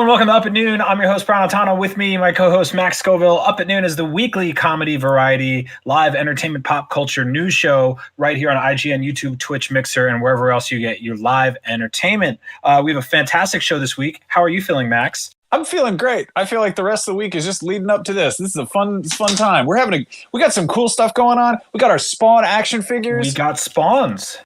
and welcome to Up at Noon. I'm your host, Brian Altano. With me, my co-host, Max Scoville. Up at Noon is the weekly comedy, variety, live entertainment, pop culture news show right here on IGN, YouTube, Twitch, Mixer, and wherever else you get your live entertainment. We have a fantastic show this week. How are you feeling, Max? I'm feeling great. I feel like the rest of the week is just leading up to this. This is a fun time. We got some cool stuff going on. We got our Spawn action figures. We got Spawns.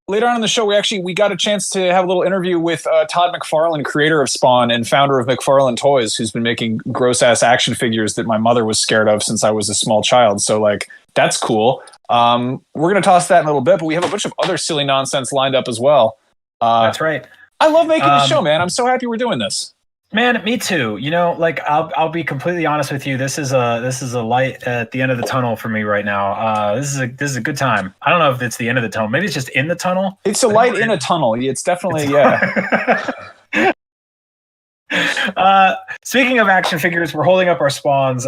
Later on in the show, we got a chance to have a little interview with Todd McFarlane, creator of Spawn and founder of McFarlane Toys, who's been making gross-ass action figures that my mother was scared of since I was a small child. So, that's cool. We're going to toss that in a little bit, but we have a bunch of other silly nonsense lined up as well. That's right. I love making the show, man. I'm so happy we're doing this. Man, me too. You know, I'll be completely honest with you. This is a light at the end of the tunnel for me right now. This is a good time. I don't know if it's the end of the tunnel. Maybe it's just in the tunnel. It's a light in a tunnel. It's definitely Speaking of action figures, we're holding up our Spawns.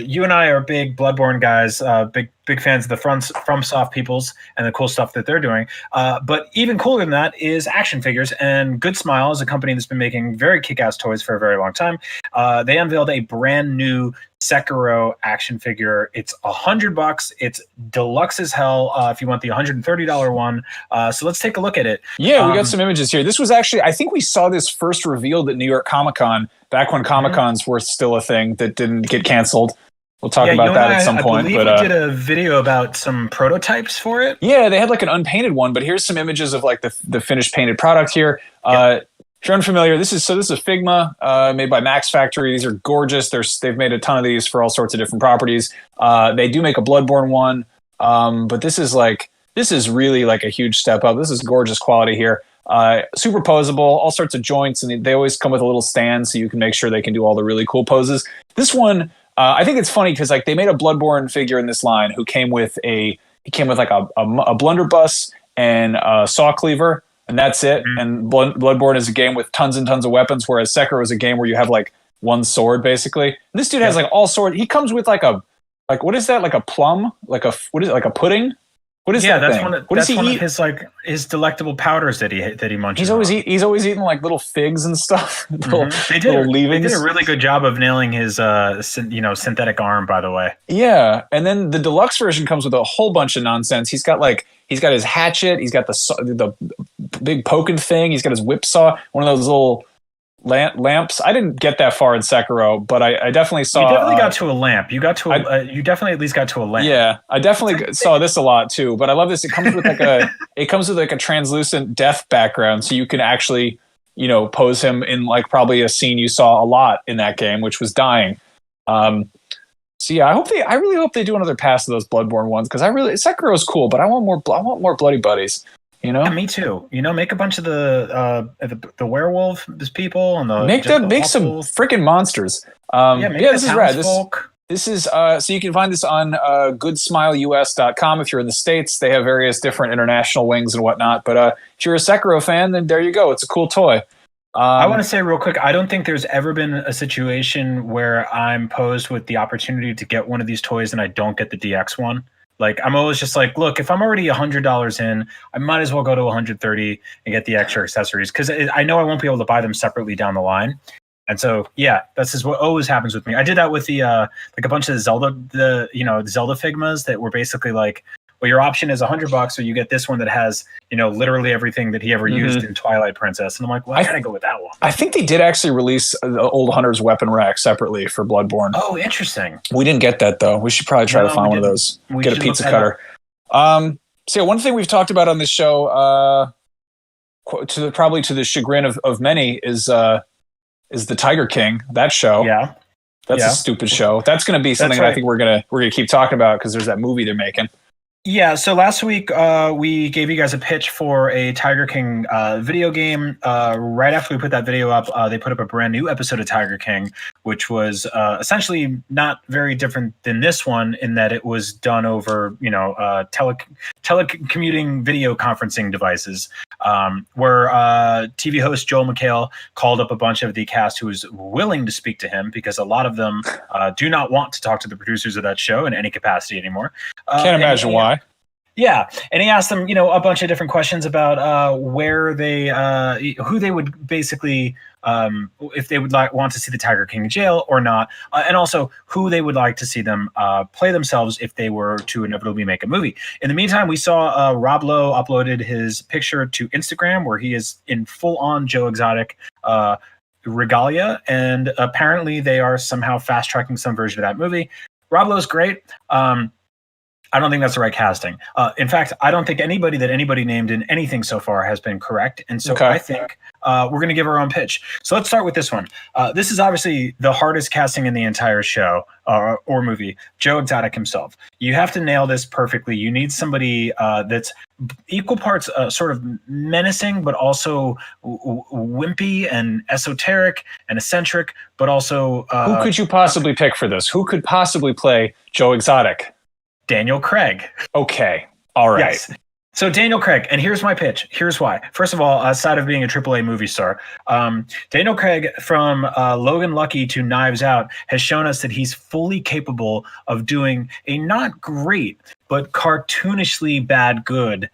You and I are big Bloodborne guys, big fans of the FromSoft peoples and the cool stuff that they're doing. But even cooler than that is action figures. And Good Smile is a company that's been making very kick-ass toys for a very long time. They unveiled a brand new Sekiro action figure. It's $100. It's deluxe as hell if you want the $130 one. So let's take a look at it. Yeah, we got some images here. This was actually, I think we saw this first revealed at New York Comic-Con, back when Comic-Cons were still a thing that didn't get canceled. We'll talk about that at some point. I believe we did a video about some prototypes for it. Yeah, they had an unpainted one, but here's some images of the finished painted product here. If you're unfamiliar, this is Figma, made by Max Factory. These are gorgeous. They've made a ton of these for all sorts of different properties. They do make a Bloodborne one, but this is really a huge step up. This is gorgeous quality here. Super posable, all sorts of joints, and they always come with a little stand so you can make sure they can do all the really cool poses. This one, I think it's funny because they made a Bloodborne figure in this line who came with a blunderbuss and a saw cleaver, and that's it. Mm-hmm. And Bloodborne is a game with tons and tons of weapons, whereas Sekiro is a game where you have one sword basically. And this dude has all sword. He comes with what is that? Like a plum? A pudding? What is that? That's thing? one of his delectable powers that he munches. He's always eating little figs and stuff. They did a really good job of nailing his synthetic arm, by the way. Yeah, and then the deluxe version comes with a whole bunch of nonsense. He's got his hatchet. He's got the big poking thing. He's got his whip saw. One of those little lamps. I didn't get that far in Sekiro, but I definitely saw. You definitely got to a lamp. You definitely at least got to a lamp. Yeah, I definitely saw this a lot too. But I love this. It comes with a translucent death background, so you can actually pose him in probably a scene you saw a lot in that game, which was dying. So yeah, I really hope they do another pass of those Bloodborne ones because Sekiro's cool, but I want more bloody buddies. Yeah, me too. Make a bunch of the werewolf people and make some freaking monsters. This is rad. This is so you can find this on goodsmileus.com if you're in the States. They have various different international wings and whatnot. But if you're a Sekiro fan, then there you go. It's a cool toy. I want to say real quick, I don't think there's ever been a situation where I'm posed with the opportunity to get one of these toys and I don't get the DX one. I'm always just look, if I'm already $100 in, I might as well go to $130 and get the extra accessories because I know I won't be able to buy them separately down the line. And so, yeah, this is what always happens with me. I did that with the a bunch of the Zelda Figmas that were basically your option is $100 or you get this one that has literally everything that he ever used in Twilight Princess. And I'm I gotta go with that one. I think they did actually release the old Hunter's weapon rack separately for Bloodborne. Oh, interesting. We didn't get that though. We should probably try to find one of those. Get a pizza cutter. So one thing we've talked about on this show, probably to the chagrin of many, is the Tiger King. That show. Yeah. That's a stupid show. That's going to be something that I think we're gonna keep talking about because there's that movie they're making. Yeah, so last week we gave you guys a pitch for a Tiger King video game. Right after we put that video up, they put up a brand new episode of Tiger King, which was essentially not very different than this one in that it was done over, telecommuting video conferencing devices, where TV host Joel McHale called up a bunch of the cast who was willing to speak to him because a lot of them do not want to talk to the producers of that show in any capacity anymore. Can't imagine why. Yeah, and he asked them, a bunch of different questions about where they, who they would basically, if they would want to see the Tiger King in jail or not, and also who they would like to see them play themselves if they were to inevitably make a movie. In the meantime, we saw Rob Lowe uploaded his picture to Instagram where he is in full-on Joe Exotic regalia, and apparently they are somehow fast-tracking some version of that movie. Rob Lowe's great. I don't think that's the right casting. In fact, I don't think anybody named in anything so far has been correct. And so I think we're going to give our own pitch. So let's start with this one. This is obviously the hardest casting in the entire show or movie, Joe Exotic himself. You have to nail this perfectly. You need somebody that's equal parts sort of menacing, but also wimpy and esoteric and eccentric, but also... who could you possibly pick for this? Who could possibly play Joe Exotic? Daniel Craig. Okay. All right. Yes. So Daniel Craig, and here's my pitch. Here's why. First of all, aside of being a AAA movie star, Daniel Craig from Logan Lucky to Knives Out has shown us that he's fully capable of doing a not great, but cartoonishly bad good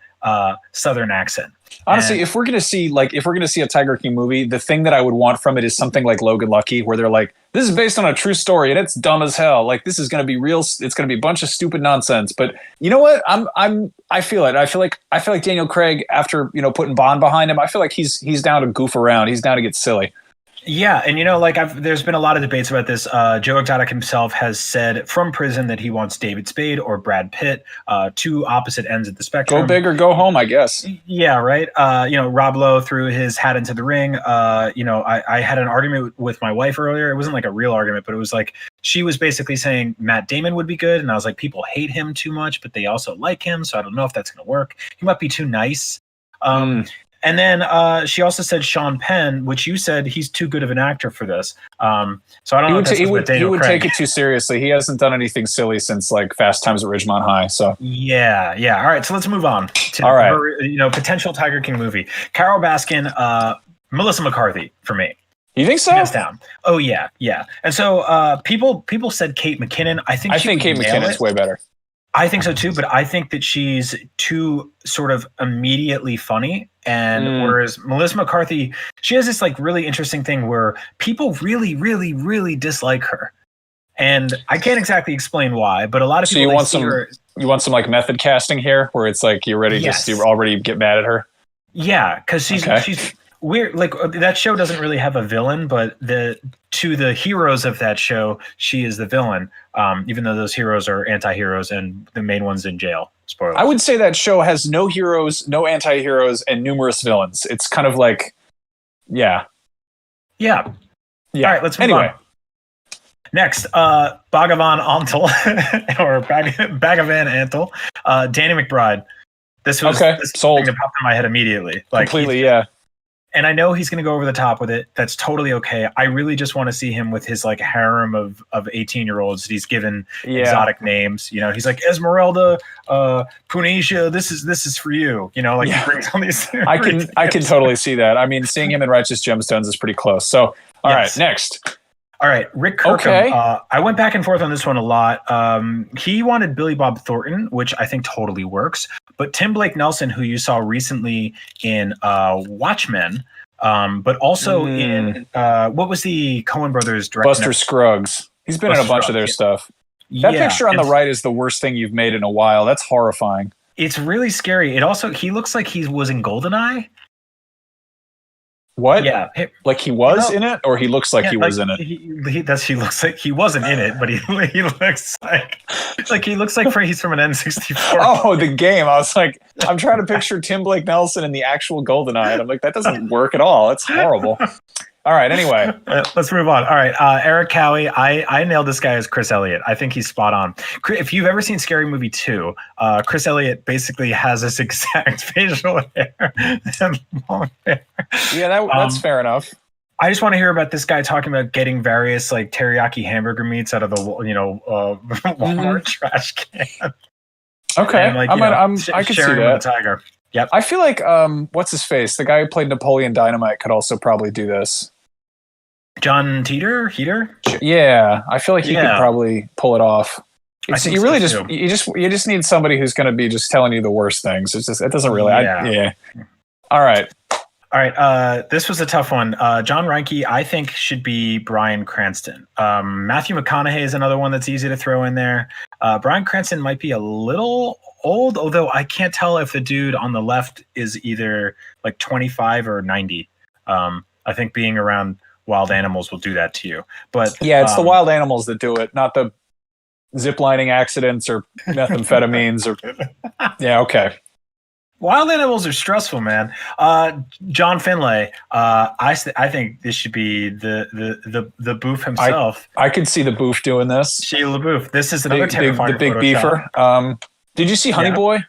Southern accent. Honestly, if we're gonna see a Tiger King movie, the thing that I would want from it is something like Logan Lucky, where they're like, "This is based on a true story and it's dumb as hell. Like this is gonna be real. It's gonna be a bunch of stupid nonsense." But you know what? I feel it. I feel like Daniel Craig, after putting Bond behind him, I feel like he's down to goof around. He's down to get silly. Yeah, and there's been a lot of debates about this. Joe Exotic himself has said from prison that he wants David Spade or Brad Pitt, two opposite ends of the spectrum. Go big or go home, I guess. Yeah, right. Rob Lowe threw his hat into the ring. I had an argument with my wife earlier. It wasn't like a real argument, but it was like she was basically saying Matt Damon would be good, and I was like, people hate him too much, but they also like him, so I don't know if that's going to work. He might be too nice. And then she also said Sean Penn, which you said he's too good of an actor for this. So I don't know. He would take it too seriously. He hasn't done anything silly since like Fast Times at Ridgemont High. So yeah. All right, so let's move on to all right. Potential Tiger King movie. Carol Baskin, Melissa McCarthy for me. You think so? Hands down. Oh yeah. And so people said Kate McKinnon. I think Kate McKinnon's way better. I think so too, but I think that she's too sort of immediately funny. And whereas Melissa McCarthy, she has this like really interesting thing where people really, really, really dislike her. And I can't exactly explain why, but a lot of people you want some like method casting here where it's like you're ready to already get mad at her? Yeah, because she's weird. Like that show doesn't really have a villain, but to the heroes of that show, she is the villain. Even though those heroes are anti-heroes and the main one's in jail. Spoilers. I would say that show has no heroes, no anti-heroes, and numerous villains. It's kind of like, yeah. All right, let's move on. Next, Bhagavan Antal or Bhagavan Antal, Danny McBride. This was thing that popped in my head immediately. Like, completely, yeah. And I know he's going to go over the top with it. That's totally okay. I really just want to see him with his like harem of 18-year-olds that he's given exotic names. He's like Esmeralda, Punisha. This is for you. He brings all these. I can totally see that. I mean, seeing him in Righteous Gemstones is pretty close. So, all right, next. All right, Rick Kirkham. I went back and forth on this one a lot. He wanted Billy Bob Thornton, which I think totally works. But Tim Blake Nelson, who you saw recently in Watchmen, but also in what was the Coen Brothers director? Buster Scruggs. He's been in a bunch of their stuff. That picture on the right is the worst thing you've made in a while. That's horrifying. It's really scary. He looks like he was in GoldenEye. What? Yeah, like he was in it, or he looks like he was in it. He looks like he wasn't in it, but he looks like he looks like he's from an N64. Oh, the game! I was like, I'm trying to picture Tim Blake Nelson in the actual GoldenEye, and I'm like, that doesn't work at all. It's horrible. All right. Anyway, let's move on. All right, Eric Cowie. I nailed this guy as Chris Elliott. I think he's spot on. If you've ever seen Scary Movie 2, Chris Elliott basically has this exact facial hair and long hair. Yeah, that's fair enough. I just want to hear about this guy talking about getting various like teriyaki hamburger meats out of the Walmart trash can. Okay, and, I could see that. With a tiger. Yep. I feel like what's his face? The guy who played Napoleon Dynamite could also probably do this. John Heater? Yeah, I feel like he could probably pull it off. You really just need somebody who's going to be just telling you the worst things. It's just it doesn't really. Yeah. All right. This was a tough one. John Reinke, I think, should be Bryan Cranston. Matthew McConaughey is another one that's easy to throw in there. Bryan Cranston might be a little old, although I can't tell if the dude on the left is either like 25 or 90. I think being around wild animals will do that to you. But yeah, it's the wild animals that do it, not the ziplining accidents or methamphetamines or yeah, okay. Wild animals are stressful, man. John Finlay. I think this should be the Boof himself. I could see the Boof doing this. Sheila LaBeouf. This is another terrifying the big beefer. Did you see Honey Boy?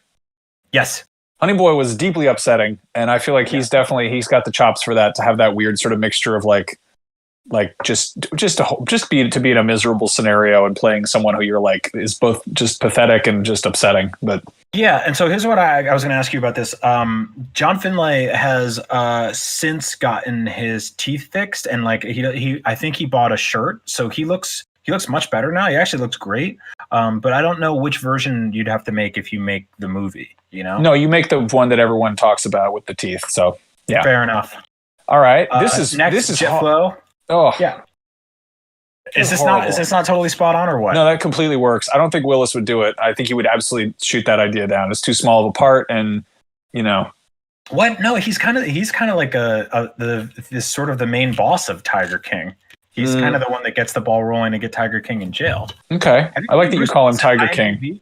Yes. Honey Boy was deeply upsetting, and I feel like he's got the chops for that, to have that weird sort of mixture of like just to be in a miserable scenario and playing someone who you're like is both just pathetic and just upsetting. But yeah, and so here's what I was going to ask you about this. John Finlay has since gotten his teeth fixed, and like he I think he bought a shirt, so he looks much better now. He actually looks great. But I don't know which version you'd have to make if you make the movie. You know? No, you make the one that everyone talks about with the teeth. So yeah, fair enough. All right, this is JetFlow. Oh yeah. Is this not totally spot on or what? No, that completely works. I don't think Willis would do it. I think he would absolutely shoot that idea down. It's too small of a part, and what? No, he's kind of like this sort of the main boss of Tiger King. He's kind of the one that gets the ball rolling to get Tiger King in jail. Okay, I like that you call him Tiger King.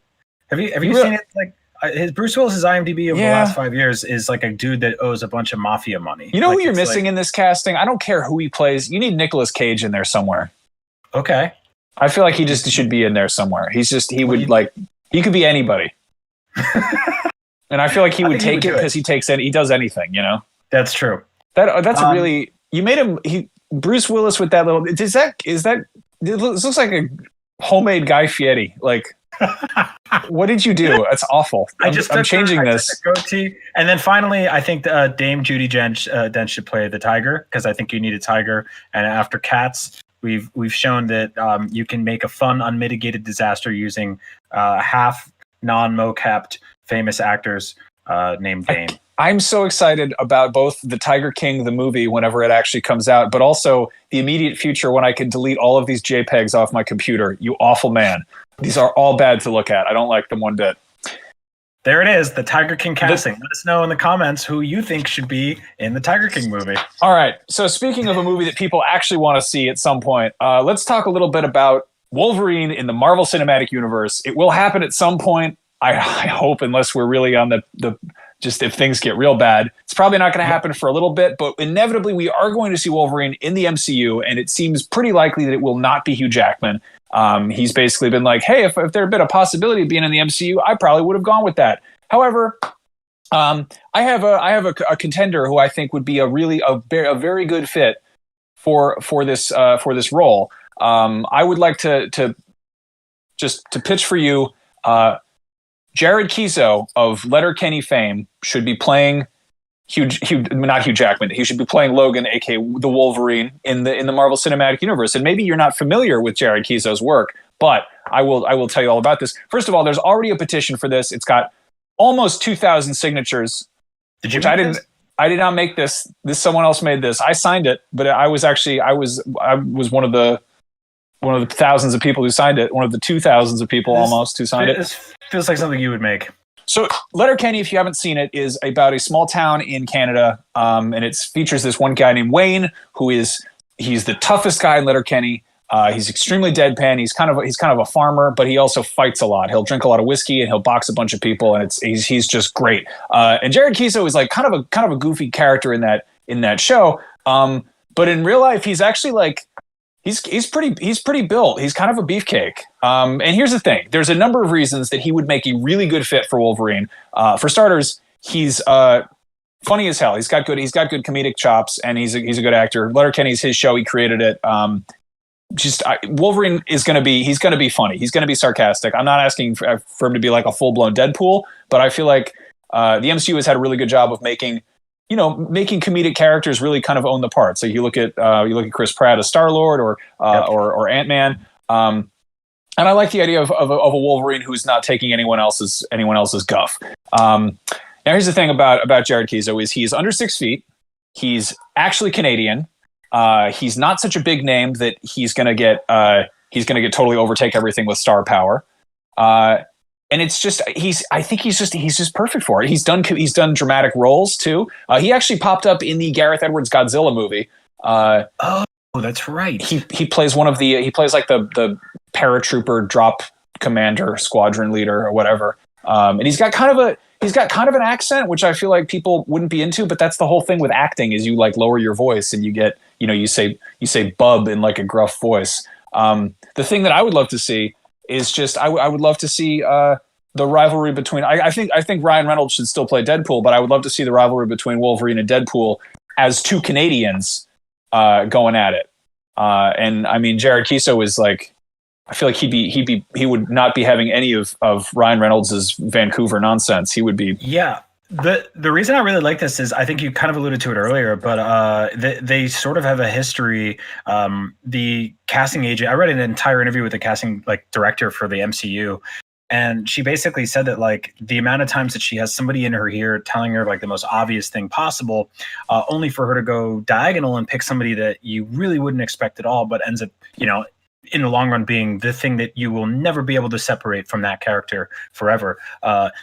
Have you seen it? Like his Bruce Willis's IMDb over the last 5 years is like a dude that owes a bunch of mafia money. You know who you're missing in this casting? I don't care who he plays. You need Nicolas Cage in there somewhere. Okay. I feel like he just should be in there somewhere. He could be anybody. And I feel like he would take it because he does anything, That's true. That's you made him Bruce Willis with that little is that it looks like a homemade Guy Fieri. Like what did you do? That's awful. I'm changing this. Goatee. And then finally, I think Dame Judi Dench should play the tiger, because I think you need a tiger. And after Cats, we've shown that you can make a fun, unmitigated disaster using half non-mocapped famous actors named Dame. I'm so excited about both the Tiger King, the movie, whenever it actually comes out, but also the immediate future when I can delete all of these JPEGs off my computer. You awful man. These are all bad to look at. I don't like them one bit. There it is, the Tiger King casting. Let us know in the comments who you think should be in the Tiger King movie. All right. So speaking of a movie that people actually want to see at some point, let's talk a little bit about Wolverine in the Marvel Cinematic Universe. It will happen at some point. I hope, unless we're really on the just if things get real bad. It's probably not going to happen for a little bit, but inevitably we are going to see Wolverine in the MCU, and it seems pretty likely that it will not be Hugh Jackman. He's basically been like, hey, if there had been a possibility of being in the MCU, I probably would have gone with that. However, I have a contender who I think would be a very good fit for this role. I would like to pitch for you. Jared Keeso of Letterkenny fame should be playing not Hugh Jackman. He should be playing Logan, aka the Wolverine, in the Marvel Cinematic Universe. And maybe you're not familiar with Jared Keeso's work, but I will tell you all about this. First of all, there's already a petition for this. It's got almost 2,000 signatures. Did you? I did not make this. Someone else made this. I signed it, but I was one of the thousands of people who signed it. One of the 2,000s of people almost who signed it. This feels like something you would make. So Letterkenny, if you haven't seen it, is about a small town in Canada, and it features this one guy named Wayne, he's the toughest guy in Letterkenny. He's extremely deadpan. He's kind of a farmer, but he also fights a lot. He'll drink a lot of whiskey and he'll box a bunch of people, and he's just great. And Jared Keeso is like kind of a goofy character in that show. But in real life, he's actually like he's pretty built. He's kind of a beefcake. And here's the thing: there's a number of reasons that he would make a really good fit for Wolverine. For starters, he's funny as hell. He's got good comedic chops, and he's a good actor. Letterkenny's his show. He created it. Wolverine is going to be funny. He's going to be sarcastic. I'm not asking for him to be like a full blown Deadpool, but I feel like the MCU has had a really good job of making comedic characters really kind of own the part. So you look at Chris Pratt as Star-Lord or Ant-Man. And I like the idea of a Wolverine who's not taking anyone else's guff. Now here's the thing about Jared Kizo is he's under 6 feet. He's actually Canadian. He's not such a big name that he's gonna get totally overtake everything with star power. And it's just I think he's just perfect for it. He's done dramatic roles too. He actually popped up in the Gareth Edwards Godzilla movie. Oh, that's right. He plays like the paratrooper drop commander, squadron leader, or whatever. And he's got kind of an accent, which I feel like people wouldn't be into, but that's the whole thing with acting is you like lower your voice and you get, you say bub in like a gruff voice. The thing that I would love to see is just, I would love to see the rivalry between, I think Ryan Reynolds should still play Deadpool, but I would love to see the rivalry between Wolverine and Deadpool as two Canadians going at it. And I mean, Jared Kiso is like, I feel like he would not be having any of Ryan Reynolds' Vancouver nonsense. He would be. Yeah. The reason I really like this is I think you kind of alluded to it earlier, but they sort of have a history. The casting agent, I read an entire interview with the casting director for the MCU, and she basically said that like the amount of times that she has somebody in her ear telling her like the most obvious thing possible, only for her to go diagonal and pick somebody that you really wouldn't expect at all, but ends up in the long run being the thing that you will never be able to separate from that character forever,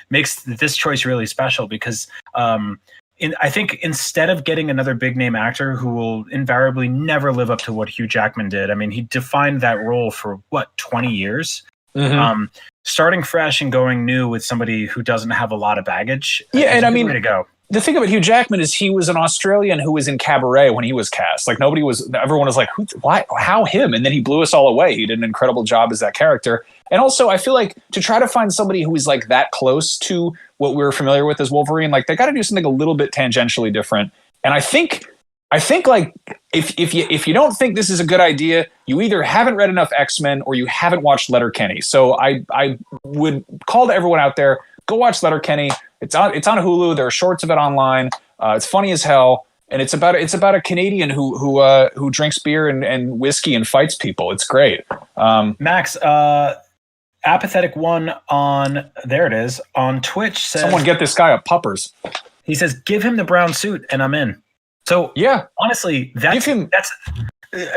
makes this choice really special because I think instead of getting another big name actor who will invariably never live up to what Hugh Jackman did, I mean, he defined that role for 20 years. Mm-hmm. Starting fresh and going new with somebody who doesn't have a lot of baggage. Yeah, and I mean, way to go. The thing about Hugh Jackman is he was an Australian who was in Cabaret when he was cast. Like everyone was like, why, how him? And then he blew us all away. He did an incredible job as that character. And also I feel like to try to find somebody who is like that close to what we're familiar with as Wolverine, like they got to do something a little bit tangentially different. And I think like if you don't think this is a good idea, you either haven't read enough X-Men or you haven't watched Letterkenny. So I would call to everyone out there, go watch Letterkenny. It's on Hulu. There are shorts of it online. It's funny as hell, and it's about a Canadian who drinks beer and whiskey and fights people. It's great. Max, apathetic one on there it is on Twitch says someone get this guy a puppers. He says give him the brown suit and I'm in. So yeah, honestly, that's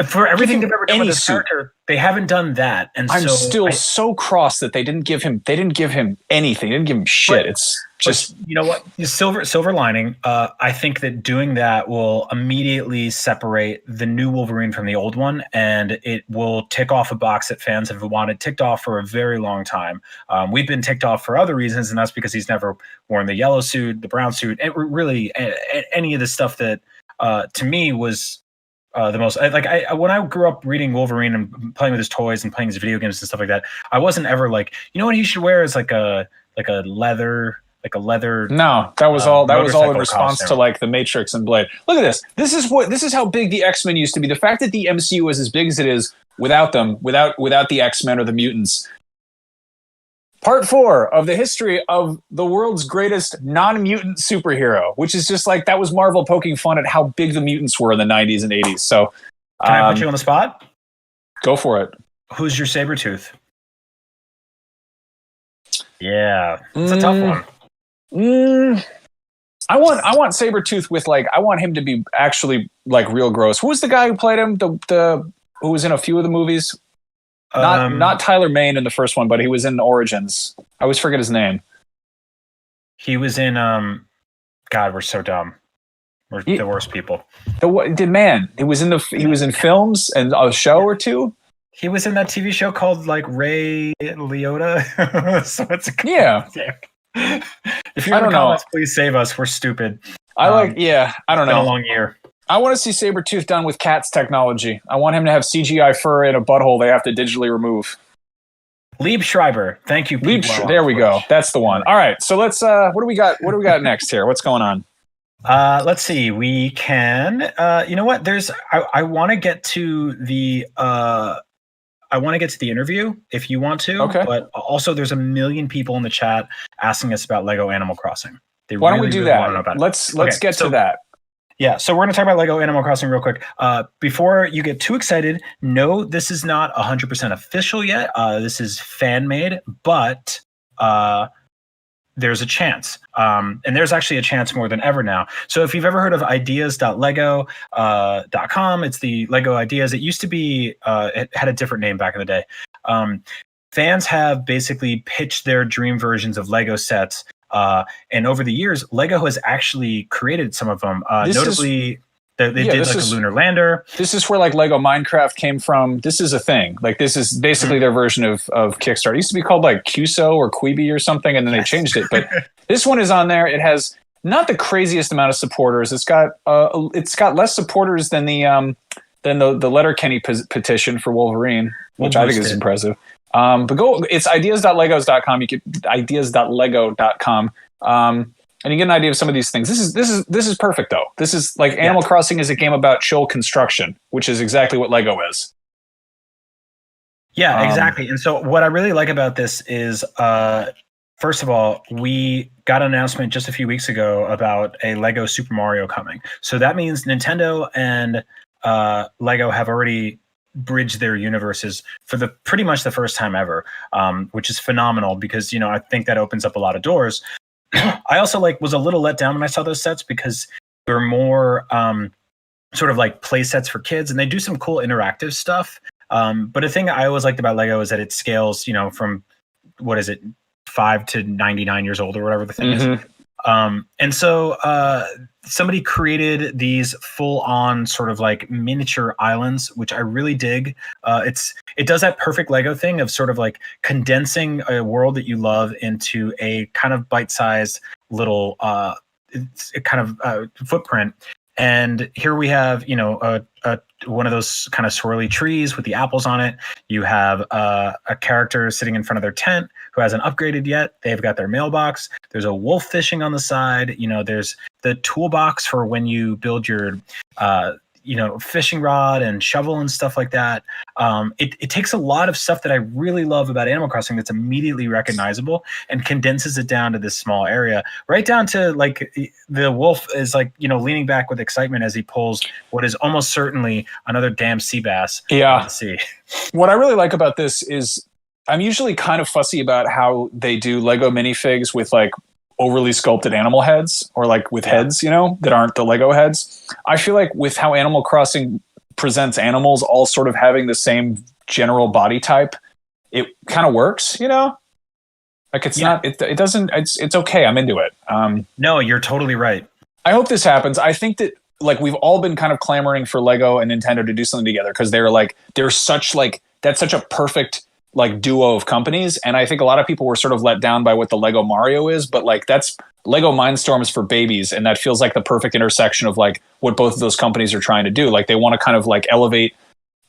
for everything they've ever done with this character. They haven't done that, and I'm so cross that they didn't give him anything. They didn't give him shit. It's just you know what, silver lining. I think that doing that will immediately separate the new Wolverine from the old one, and it will tick off a box that fans have wanted ticked off for a very long time. We've been ticked off for other reasons, and that's because he's never worn the yellow suit, the brown suit, and really any of the stuff that to me was. The most when I grew up reading Wolverine and playing with his toys and playing his video games and stuff like that, I wasn't ever like, what he should wear is like a leather. No, that was all in response to like the Matrix and Blade. Look at this. This is how big the X-Men used to be. The fact that the MCU is as big as it is without them, without the X-Men or the mutants. Part 4 of the history of the world's greatest non-mutant superhero, which is just like that was Marvel poking fun at how big the mutants were in the 90s and 80s. So, can I put you on the spot? Go for it. Who's your Sabretooth? Yeah, it's a tough one. I want Sabretooth with I want him to be actually like real gross. Who was the guy who played him? The who was in a few of the movies? Not Tyler Mane in the first one, but he was in Origins. I always forget his name. He was in God, we're so dumb. We're the worst people. The man. He was in films and a show or two. He was in that TV show called Ray Liotta. So it's yeah. If you're in the comments, please save us. We're stupid. I don't know. It's been a long year. I want to see Sabretooth done with Cat's technology. I want him to have CGI fur in a butthole they have to digitally remove. Lieb Schreiber. Thank you. There we go. That's the one. All right. So let's what do we got next here? What's going on? Let's see. We can you know what? I want to get to the interview if you want to. Okay. But also there's a million people in the chat asking us about Lego Animal Crossing. Why don't we do that? Let's get to that. Yeah, so we're going to talk about Lego Animal Crossing real quick. Before you get too excited, no, this is not 100% official yet. This is fan-made, but there's a chance. And there's actually a chance more than ever now. So if you've ever heard of ideas.lego.com, it's the Lego Ideas. It used to be, it had a different name back in the day. Fans have basically pitched their dream versions of Lego sets. And over the years, Lego has actually created some of them. Notably, they did like a lunar lander. This is where like Lego Minecraft came from. This is a thing. Like this is basically their version of Kickstarter. It used to be called like QSO or Quibi or something, and then they changed it. But this one is on there. It has not the craziest amount of supporters. It's got less supporters than the Letterkenny petition for Wolverine, which I think is impressive. But it's ideas.legos.com. You get ideas.lego.com. And you get an idea of some of these things. This is perfect though. This is like Animal Crossing is a game about chill construction, which is exactly what Lego is. Yeah, exactly. And so what I really like about this is, first of all, we got an announcement just a few weeks ago about a Lego Super Mario coming. So that means Nintendo and Lego have already bridge their universes for pretty much the first time ever, which is phenomenal because, I think that opens up a lot of doors. I also was a little let down when I saw those sets because they're more sort of like play sets for kids, and they do some cool interactive stuff. But the thing I always liked about Lego is that it scales, from 5 to 99 years old or whatever the thing is. And so somebody created these full-on sort of like miniature islands, which I really dig. It does that perfect Lego thing of sort of like condensing a world that you love into a kind of bite-sized little footprint. And here we have, one of those kind of swirly trees with the apples on it. You have a character sitting in front of their tent who hasn't upgraded yet. They've got their mailbox. There's a wolf fishing on the side. There's the toolbox for when you build your, fishing rod and shovel and stuff like that. It takes a lot of stuff that I really love about Animal Crossing that's immediately recognizable and condenses it down to this small area, right down to like the wolf is like, leaning back with excitement as he pulls what is almost certainly another damn sea bass. Yeah. Sea. What I really like about this is I'm usually kind of fussy about how they do Lego minifigs with like overly sculpted animal heads or like with heads, that aren't the Lego heads. I feel like with how Animal Crossing presents animals all sort of having the same general body type, it kind of works, like it's not, it doesn't, it's okay. I'm into it. No, you're totally right. I hope this happens. I think that like we've all been kind of clamoring for Lego and Nintendo to do something together because they're such like, that's such a perfect like duo of companies, and I think a lot of people were sort of let down by what the Lego Mario is, but like that's Lego Mindstorms for babies, and that feels like the perfect intersection of like what both of those companies are trying to do. Like they want to kind of like elevate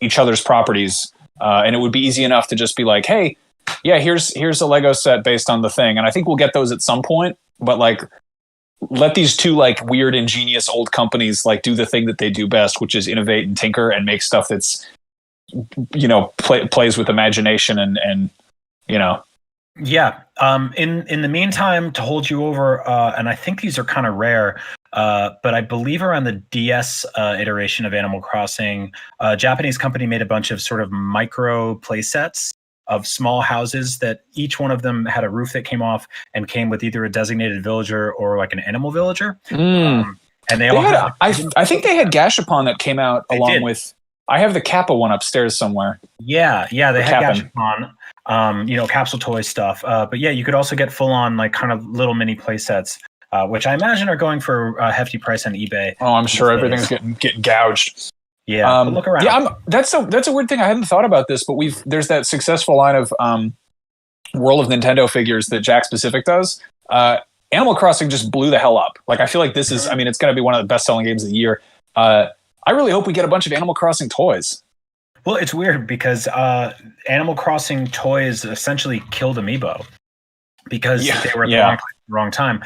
each other's properties, and it would be easy enough to just be like, hey, yeah, here's a Lego set based on the thing, and I think we'll get those at some point, but like let these two like weird ingenious old companies like do the thing that they do best, which is innovate and tinker and make stuff that's plays with imagination and. Yeah. In the meantime, to hold you over, and I think these are kind of rare, but I believe around the DS iteration of Animal Crossing, a Japanese company made a bunch of sort of micro play sets of small houses that each one of them had a roof that came off and came with either a designated villager or like an animal villager. And they all had, I think they had Gashapon that came out along with. I have the Kappa one upstairs somewhere. Yeah, they had Gashapon, capsule toy stuff. But yeah, you could also get full on like kind of little mini play sets, which I imagine are going for a hefty price on eBay. Oh, I'm sure everything's getting gouged. Yeah, look around. Yeah, that's a weird thing. I hadn't thought about this, but there's that successful line of World of Nintendo figures that Jack Specific does. Animal Crossing just blew the hell up. Like I feel like this is, I mean, it's going to be one of the best selling games of the year. I really hope we get a bunch of Animal Crossing toys. Well, it's weird because Animal Crossing toys essentially killed Amiibo because they were at the wrong time.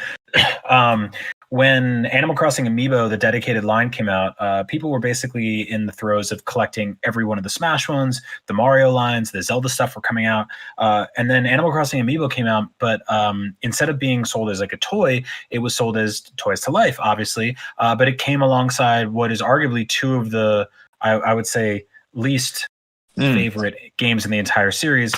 when Animal Crossing Amiibo, the dedicated line came out, people were basically in the throes of collecting every one of the Smash ones, the Mario lines, the Zelda stuff were coming out. And then Animal Crossing Amiibo came out, but instead of being sold as like a toy, it was sold as toys to life, obviously. But it came alongside what is arguably two of the, I would say, least favorite games in the entire series.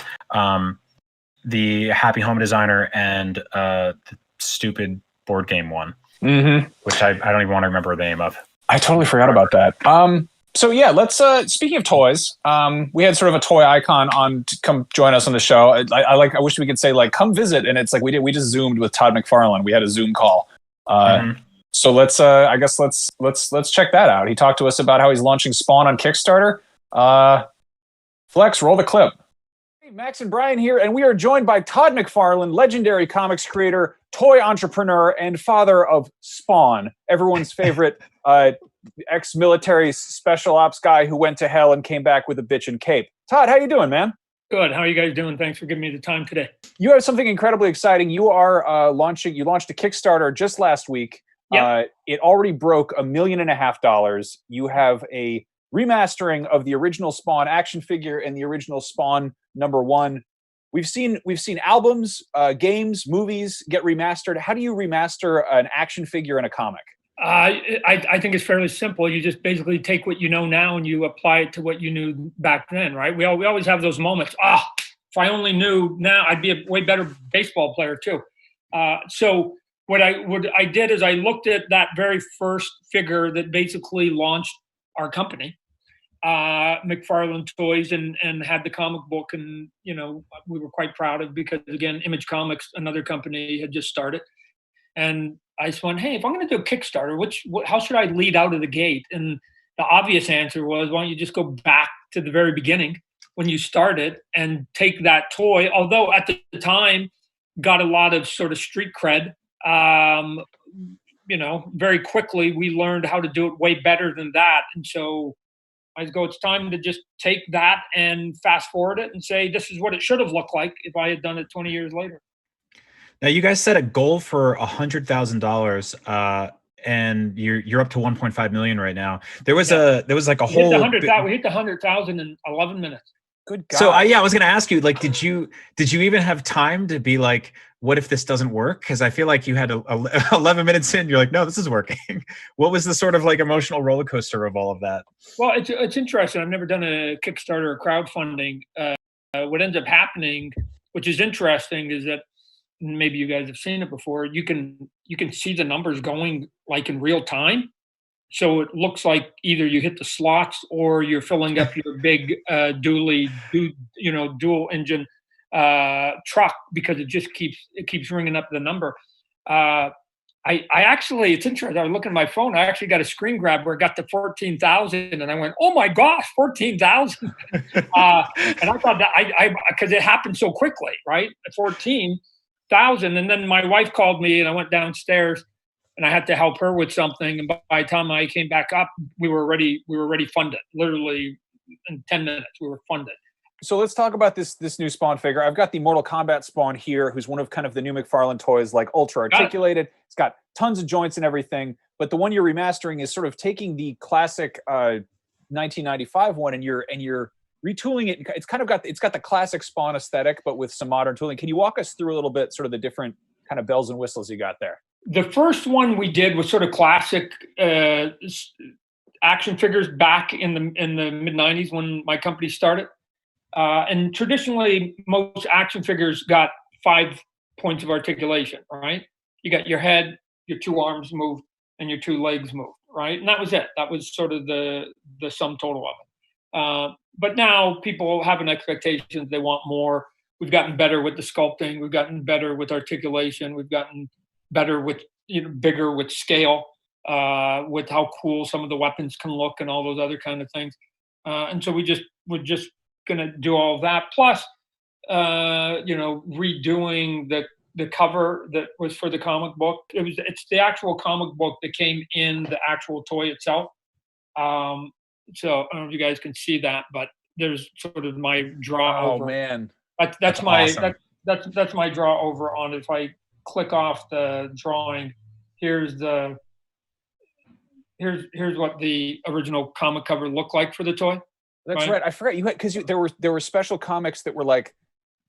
The Happy Home Designer and the stupid board game one. Which I don't even want to remember the name of. I totally forgot about that. So yeah, let's speaking of toys, we had sort of a toy icon on to come join us on the show. I wish we could say like come visit, and it's like we just zoomed with Todd McFarlane. We had a Zoom call. So let's let's check that out. He talked to us about how he's launching Spawn on Kickstarter. Flex, roll the clip. Hey, Max and Brian here, and we are joined by Todd McFarlane, legendary comics creator, toy entrepreneur, and father of Spawn, everyone's favorite ex-military special ops guy who went to hell and came back with a bitch and cape. Todd, how you doing, man? Good. How are you guys doing? Thanks for giving me the time today. You have something incredibly exciting. You are you launched a Kickstarter just last week. Yep. It already broke $1.5 million. You have a remastering of the original Spawn action figure and the original Spawn #1. We've seen albums, games, movies get remastered. How do you remaster an action figure in a comic? I think it's fairly simple. You just basically take what you know now and you apply it to what you knew back then, right? We always have those moments. If I only knew now, I'd be a way better baseball player too. So what I did is I looked at that very first figure that basically launched our company, McFarlane Toys, and had the comic book, and we were quite proud of, because again, Image Comics, another company, had just started, and I just went, hey, if I'm going to do a Kickstarter, how should I lead out of the gate? And the obvious answer was, why don't you just go back to the very beginning when you started and take that toy, although at the time got a lot of sort of street cred. Very quickly we learned how to do it way better than that. And so I go, it's time to just take that and fast forward it and say, this is what it should have looked like if I had done it 20 years later. Now, you guys set a goal for $100,000, and you're up to 1.5 million right now. There was like a whole. We hit the 100,000 in 11 minutes. Good God. So I was going to ask you, like, did you even have time to be like, what if this doesn't work? Because I feel like you had 11 minutes in, you're like, no, this is working. What was the sort of like emotional roller coaster of all of that? Well, it's interesting. I've never done a Kickstarter or crowdfunding. What ends up happening, which is interesting, is that maybe you guys have seen it before. You can see the numbers going like in real time. So it looks like either you hit the slots or you're filling up your big dual engine truck, because it just keeps ringing up the number. I actually, it's interesting. I was looking at my phone. I actually got a screen grab where it got to 14,000, and I went, "Oh my gosh, 14,000!" And I thought that because it happened so quickly, right? 14,000, and then my wife called me, and I went downstairs, and I had to help her with something. And by the time I came back up, we were already funded. Literally in 10 minutes, we were funded. So let's talk about this new Spawn figure. I've got the Mortal Kombat Spawn here, who's one of kind of the new McFarlane toys, like ultra articulated. It's got tons of joints and everything. But the one you're remastering is sort of taking the classic 1995 one, and you're retooling it. It's got the classic Spawn aesthetic, but with some modern tooling. Can you walk us through a little bit, sort of the different kind of bells and whistles you got there? The first one we did was sort of classic action figures back in the mid 90s when my company started. And traditionally, most action figures got 5 points of articulation, right? You got your head, your 2 arms moved, and your 2 legs moved, right? And that was it. That was sort of the sum total of it. But now people have an expectation. They want more. We've gotten better with the sculpting. We've gotten better with articulation. We've gotten better with, bigger with scale, with how cool some of the weapons can look and all those other kind of things. And so we're just going to do all of that. Plus, redoing the cover that was for the comic book. It's the actual comic book that came in the actual toy itself. So I don't know if you guys can see that, but there's sort of my draw over. Oh man, that's my awesome. that's my draw over on it. If I click off the drawing, Here's what the original comic cover looked like for the toy. That's right. I forgot you had, because there were special comics that were like,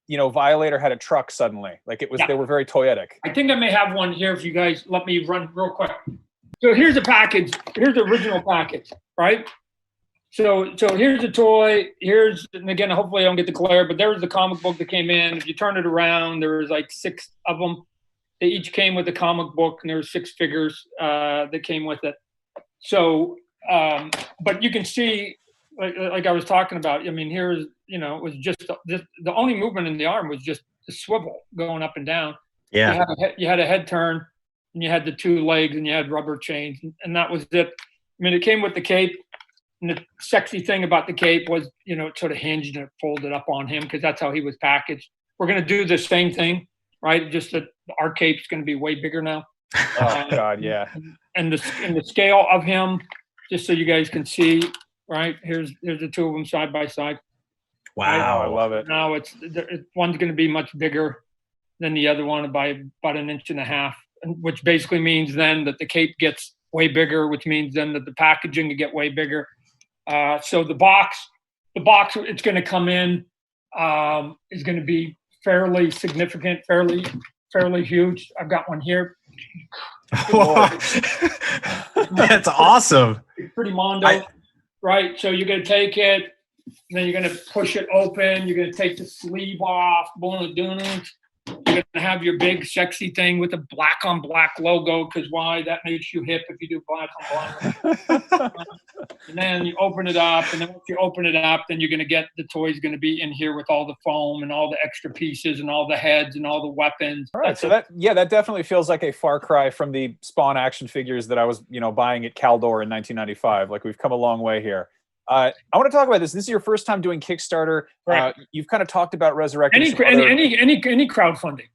Violator had a truck suddenly. Like it was, they were very toyetic. I think I may have one here if you guys let me run real quick. So here's a package. Here's the original package, right? So here's the toy. And again, hopefully I don't get the glare, but there was the comic book that came in. If you turn it around, there was like 6 of them. They each came with a comic book, and there were 6 figures that came with it. So, but you can see, like I was talking about, I mean, here's, it was just the only movement in the arm was just the swivel going up and down. Yeah. You had a head turn, and you had the 2 legs, and you had rubber chains, and that was it. I mean, it came with the cape, and the sexy thing about the cape was, it sort of hinged and it folded up on him because that's how he was packaged. We're going to do the same thing, right? Just that our cape's going to be way bigger now. Oh God, yeah. And the scale of him, just so you guys can see, right? Here's the 2 of them side by side. Wow, I love it. Now one's going to be much bigger than the other one by about 1.5 inches, which basically means then that the cape gets way bigger, which means then that the packaging will get way bigger. So the box it's going to come in is going to be fairly significant, fairly huge. I've got one here. That's awesome. It's pretty mondo, right? So you're going to take it, and then you're going to push it open. You're going to take the sleeve off. You're going to have your big sexy thing with the black on black logo, because why? That makes you hip if you do black on black. And then you open it up, and then once you open it up, then you're going to get the toy's going to be in here with all the foam and all the extra pieces and all the heads and all the weapons. All right, that definitely feels like a far cry from the Spawn action figures that I was, buying at Caldor in 1995. Like, we've come a long way here. I want to talk about this. This is your first time doing Kickstarter. Right. You've kind of talked about resurrecting any crowdfunding.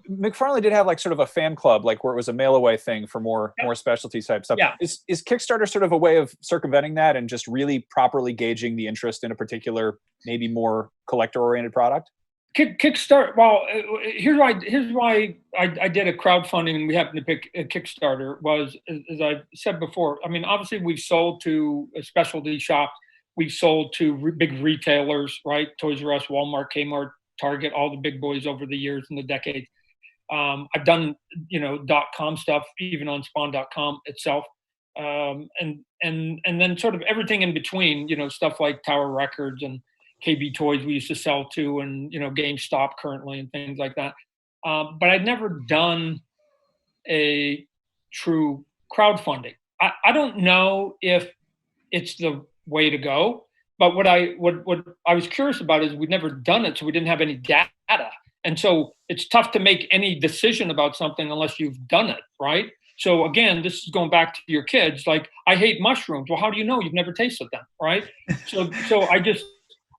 McFarlane did have like sort of a fan club, like where it was a mail away thing for more specialty type stuff. Yeah. Is Kickstarter sort of a way of circumventing that and just really properly gauging the interest in a particular, maybe more collector oriented product? Kickstarter. Well, here's why I did a crowdfunding and we happened to pick a Kickstarter was, as I said before, I mean, obviously we've sold to specialty shops. We've sold to big retailers, right? Toys R Us, Walmart, Kmart, Target, all the big boys over the years and the decades. I've done, .com stuff, even on spawn.com itself. And then sort of everything in between, stuff like Tower Records and KB Toys we used to sell to, and GameStop currently and things like that. But I'd never done a true crowdfunding. I don't know if it's the way to go, but what I was curious about is we'd never done it, so we didn't have any data, and so it's tough to make any decision about something unless you've done it, right? So again, this is going back to your kids. Like, I hate mushrooms. Well, how do you know? You've never tasted them, right? So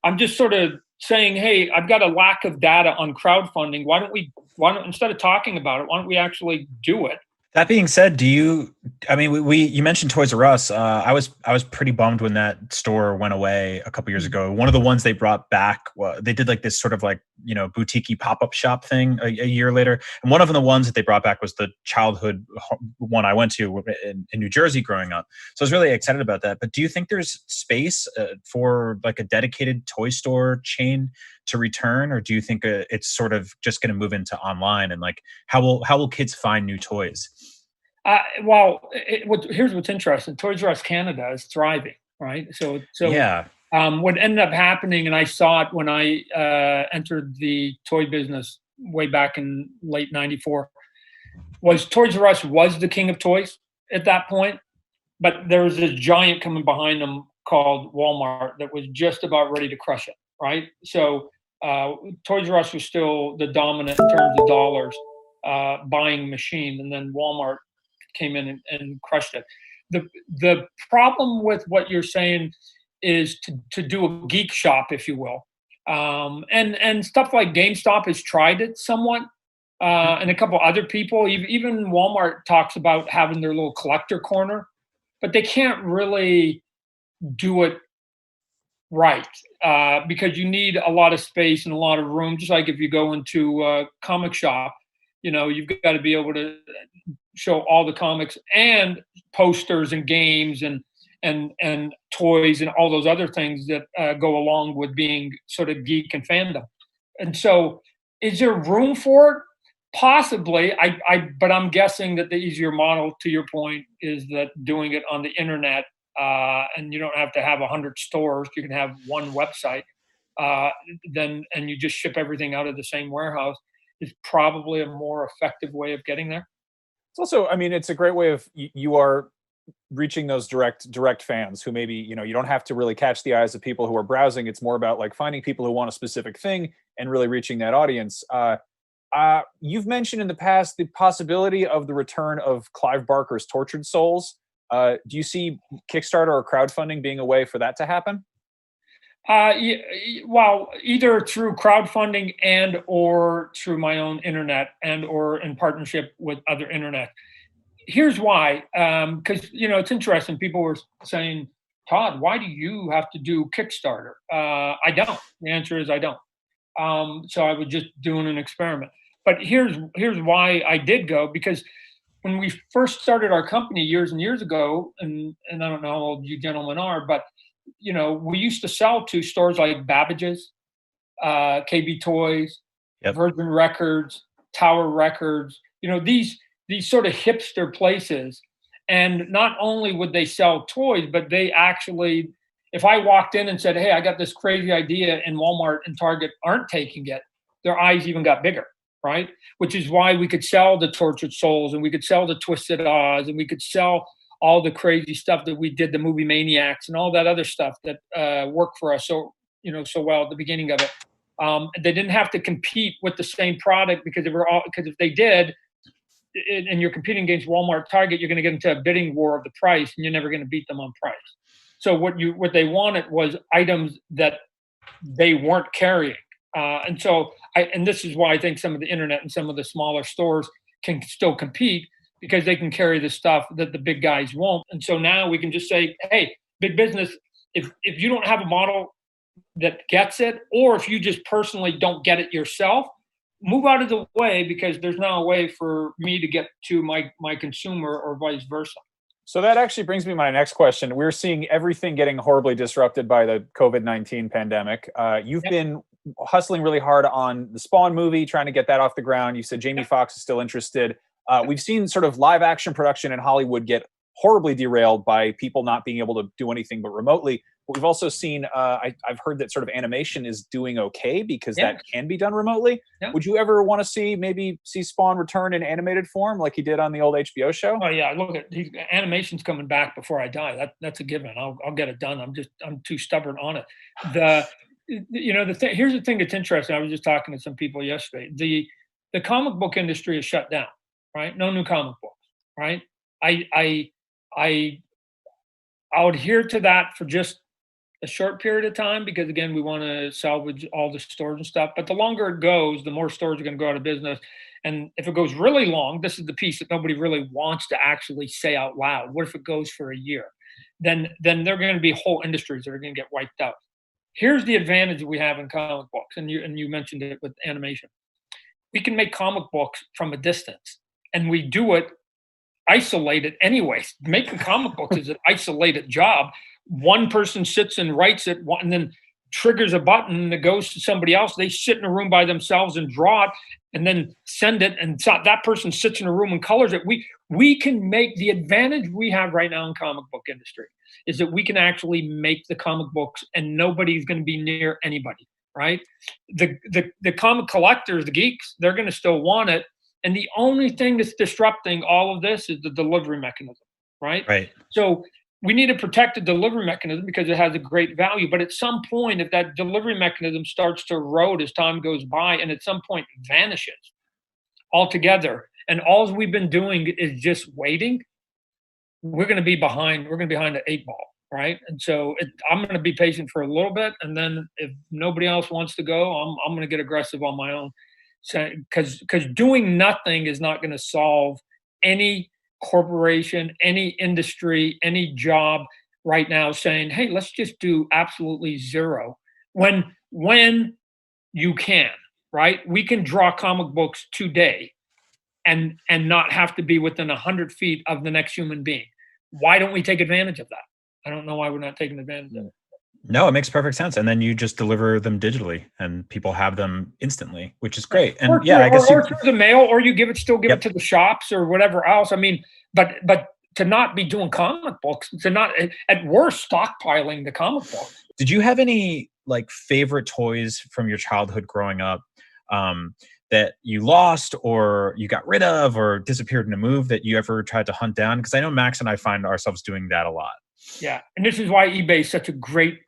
I'm just sort of saying, hey, I've got a lack of data on crowdfunding. Why don't instead of talking about it, why don't we actually do it? That being said, you mentioned Toys R Us. I was pretty bummed when that store went away a couple years ago. One of the ones they brought back, they did like this sort of like, boutique-y pop-up shop thing a year later. And one of the ones that they brought back was the childhood one I went to in New Jersey growing up. So I was really excited about that. But do you think there's space for like a dedicated toy store chain to return? Or do you think it's sort of just going to move into online? And like, how will kids find new toys? Here's what's interesting. Toys R Us Canada is thriving, right? So yeah. What ended up happening, and I saw it when I entered the toy business way back in late '94, was Toys R Us was the king of toys at that point, but there was this giant coming behind them called Walmart that was just about ready to crush it, right? So Toys R Us was still the dominant in terms of dollars buying machine, and then Walmart came in and crushed it. The problem with what you're saying is to do a geek shop, if you will. And stuff like GameStop has tried it somewhat. And a couple other people, even Walmart talks about having their little collector corner, but they can't really do it right because you need a lot of space and a lot of room. Just like if you go into a comic shop, you've got to be able to show all the comics and posters and games and toys and all those other things that go along with being sort of geek and fandom. And so, is there room for it? Possibly. But I'm guessing that the easier model, to your point, is that doing it on the internet, and you don't have to have 100 stores. You can have one website, and you just ship everything out of the same warehouse. Is probably a more effective way of getting there. It's also, I mean, it's a great way of you are reaching those direct fans who maybe, you don't have to really catch the eyes of people who are browsing. It's more about like finding people who want a specific thing and really reaching that audience. You've mentioned in the past the possibility of the return of Clive Barker's Tortured Souls. Do you see Kickstarter or crowdfunding being a way for that to happen? Well, either through crowdfunding and or through my own internet and or in partnership with other internet. Here's why, because it's interesting. People were saying, Todd, why do you have to do Kickstarter? I don't. The answer is I don't. So I was just doing an experiment. But here's why I did go, because when we first started our company years and years ago, and I don't know how old you gentlemen are, but we used to sell to stores like Babbage's, KB Toys, Yep. Virgin Records, Tower Records, these sort of hipster places. And not only would they sell toys, but they actually, if I walked in and said, hey, I got this crazy idea and Walmart and Target aren't taking it, their eyes even got bigger, right? Which is why we could sell the Tortured Souls and we could sell the Twisted Oz and we could sell all the crazy stuff that we did, the movie Maniacs and all that other stuff that worked for us so well at the beginning of it. They didn't have to compete with the same product because if they did, and you're competing against Walmart, Target, you're going to get into a bidding war of the price, and you're never going to beat them on price. So what they wanted was items that they weren't carrying, and this is why I think some of the internet and some of the smaller stores can still compete, because they can carry the stuff that the big guys won't. And so now we can just say, hey, big business, if you don't have a model that gets it, or if you just personally don't get it yourself, move out of the way, because there's now a way for me to get to my consumer or vice versa. So that actually brings me to my next question. We're seeing everything getting horribly disrupted by the COVID-19 pandemic. You've been hustling really hard on the Spawn movie, trying to get that off the ground. You said Jamie Foxx is still interested. We've seen sort of live action production in Hollywood get horribly derailed by people not being able to do anything but remotely. But we've also seen, I've heard that sort of animation is doing okay because that can be done remotely. Yeah. Would you ever want to see Spawn return in animated form like he did on the old HBO show? Oh yeah, look, animation's coming back before I die. That's a given. I'll get it done. I'm too stubborn on it. Here's the thing that's interesting. I was just talking to some people yesterday. The comic book industry is shut down, right? No new comic books, right? I'll adhere to that for just a short period of time, because again, we want to salvage all the stores and stuff. But the longer it goes, the more stores are going to go out of business. And if it goes really long, this is the piece that nobody really wants to actually say out loud. What if it goes for a year? Then there are going to be whole industries that are going to get wiped out. Here's the advantage that we have in comic books, and you mentioned it with animation. We can make comic books from a distance, and we do it isolated anyways. Making comic books is an isolated job. One person sits and writes it, and then triggers a button that goes to somebody else. They sit in a room by themselves and draw it, and then send it. And so that person sits in a room and colors it. We can make the advantage we have right now in comic book industry is that we can actually make the comic books, and nobody's going to be near anybody. Right? The comic collectors, the geeks, they're going to still want it. And the only thing that's disrupting all of this is the delivery mechanism, right? Right. So we need to protect the delivery mechanism because it has a great value. But at some point, if that delivery mechanism starts to erode as time goes by, and at some point vanishes altogether, and all we've been doing is just waiting, we're going to be behind. We're going to be behind the 8 ball, right? And so I'm going to be patient for a little bit, and then if nobody else wants to go, I'm going to get aggressive on my own. Because doing nothing is not going to solve any corporation, any industry, any job right now saying, hey, let's just do absolutely zero when you can, right? We can draw comic books today and not have to be within 100 feet of the next human being. Why don't we take advantage of that? I don't know why we're not taking advantage of it. No, it makes perfect sense. And then you just deliver them digitally and people have them instantly, which is great. And or yeah, I guess or through the mail, or you give it Yep. to the shops or whatever else. I mean, but to not be doing comic books, to not, at worst, stockpiling the comic books. Did you have any like favorite toys from your childhood growing up that you lost or you got rid of or disappeared in a move that you ever tried to hunt down? Because I know Max and I find ourselves doing that a lot. Yeah, and this is why eBay is such a great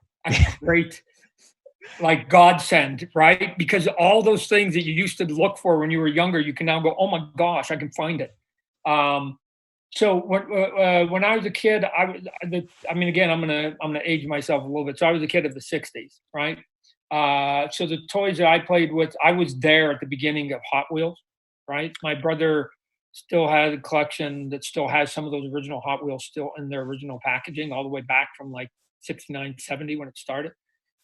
like godsend, right? Because all those things that you used to look for when you were younger, you can now go, oh my gosh, I can find it. So when I was a kid, I mean, again, I'm gonna age myself a little bit. So I was a kid of the '60s, right? So the toys that I played with, I was there at the beginning of Hot Wheels, right? My brother still has a collection that still has some of those original Hot Wheels still in their original packaging, all the way back from like 69, 70 when it started.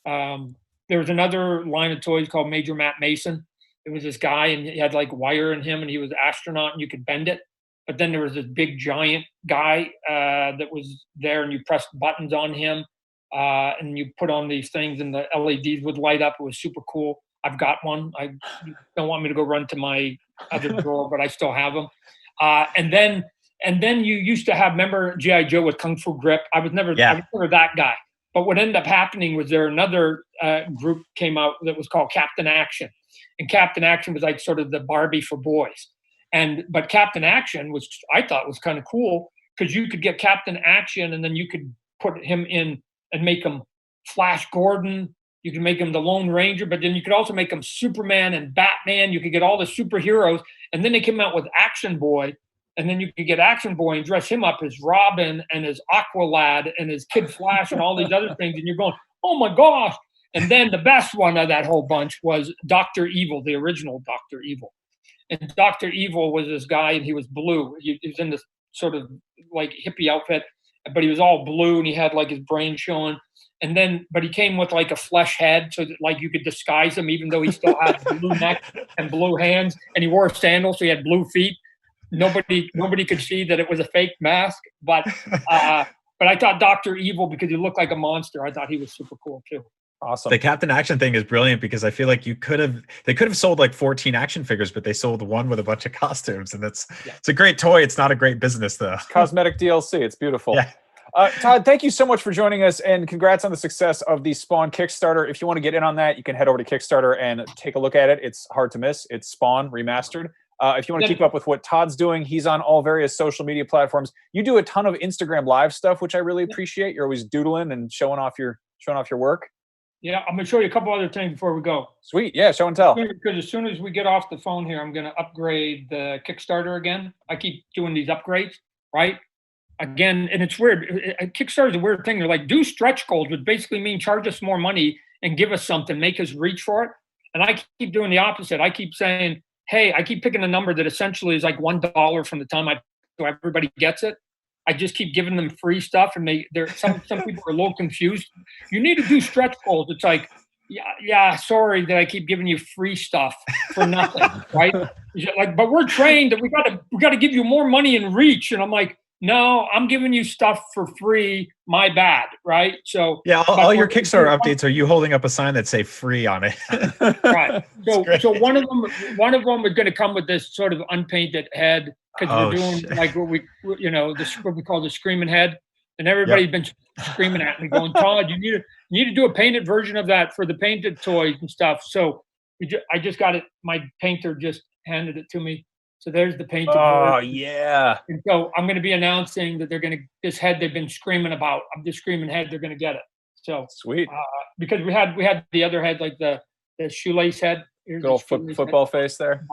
There was another line of toys called Major Matt Mason. It was this guy, and he had like wire in him, and he was an astronaut, and you could bend it. But then there was this big giant guy that was there, and you pressed buttons on him, and you put on these things, and the LEDs would light up. It was super cool. I've got one. You don't want me to go run to my other drawer, but I still have them. And then you used to have, remember G.I. Joe with Kung Fu Grip? I was never that guy. But what ended up happening was there another group came out that was called Captain Action. And Captain Action was like sort of the Barbie for boys. But Captain Action I thought was kind of cool, because you could get Captain Action and then you could put him in and make him Flash Gordon. You could make him the Lone Ranger, but then you could also make him Superman and Batman. You could get all the superheroes. And then they came out with Action Boy. And then you could get Action Boy and dress him up as Robin and as Aqualad and as Kid Flash and all these other things. And you're going, oh my gosh. And then the best one of that whole bunch was Dr. Evil, the original Dr. Evil. And Dr. Evil was this guy, and he was blue. He was in this sort of like hippie outfit, but he was all blue, and he had like his brain showing. But he came with like a flesh head, so that like you could disguise him, even though he still had blue neck and blue hands, and he wore sandals, so he had blue feet. Nobody could see that it was a fake mask, but I thought Dr. Evil, because he looked like a monster, I thought he was super cool too. Awesome. The Captain Action thing is brilliant, because I feel like they could have sold like 14 action figures, but they sold one with a bunch of costumes, and it's a great toy. It's not a great business though. Cosmetic DLC. It's beautiful. Yeah. Todd, thank you so much for joining us, and congrats on the success of the Spawn Kickstarter. If you want to get in on that, you can head over to Kickstarter and take a look at it. It's hard to miss. It's Spawn Remastered. If you want to keep up with what Todd's doing, he's on all various social media platforms. You do a ton of Instagram live stuff, which I really appreciate. You're always doodling and showing off your work. Yeah, I'm going to show you a couple other things before we go. Sweet. Yeah, show and tell. Because as soon as we get off the phone here, I'm going to upgrade the Kickstarter again. I keep doing these upgrades, right? Again, and it's weird. Kickstarter is a weird thing. They're like, do stretch goals, which basically mean charge us more money and give us something, make us reach for it. And I keep doing the opposite. I keep saying, hey, I keep picking a number that essentially is like $1 from the time so everybody gets it. I just keep giving them free stuff, and some people are a little confused. You need to do stretch goals. It's like, yeah, sorry that I keep giving you free stuff for nothing, right? Like, but we're trained that we got to give you more money and reach, and I'm like, no, I'm giving you stuff for free. My bad, right? So yeah, all your Kickstarter updates are you holding up a sign that say free on it. Right. So one of them is going to come with this sort of unpainted head, because we're doing like what we call the screaming head, and everybody's been screaming at me, going, Todd, you need to do a painted version of that for the painted toys and stuff. So I just got it. My painter just handed it to me. So there's the painted version. Yeah. And so I'm going to be announcing that this head they've been screaming about, the screaming head, they're going to get it. So sweet. Because we had the other head, like the shoelace head. Good old football face there.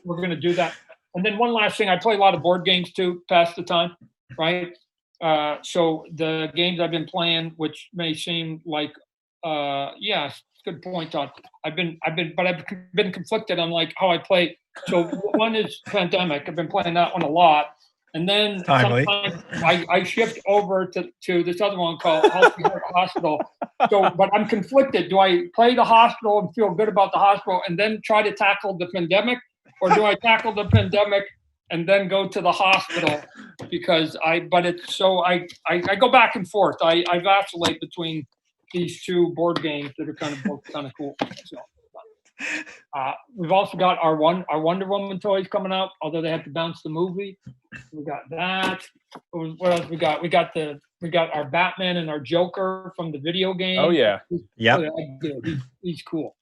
We're gonna do that. And then one last thing, I play a lot of board games too, pass the time, right? So the games I've been playing, which may seem like, good point, Todd. I've been conflicted on like how I play. So one is Pandemic. I've been playing that one a lot. And then sometimes I shift over to this other one called Hospital. So, but I'm conflicted. Do I play the hospital and feel good about the hospital and then try to tackle the Pandemic? or do I tackle the pandemic and then go to the hospital? Because I go back and forth. I vacillate between these two board games that are both kind of cool. So, we've also got our Wonder Woman toys coming out, although they have to bounce the movie. We got that. What else we got? We got our Batman and our Joker from the video game. Oh yeah, yeah. He's cool.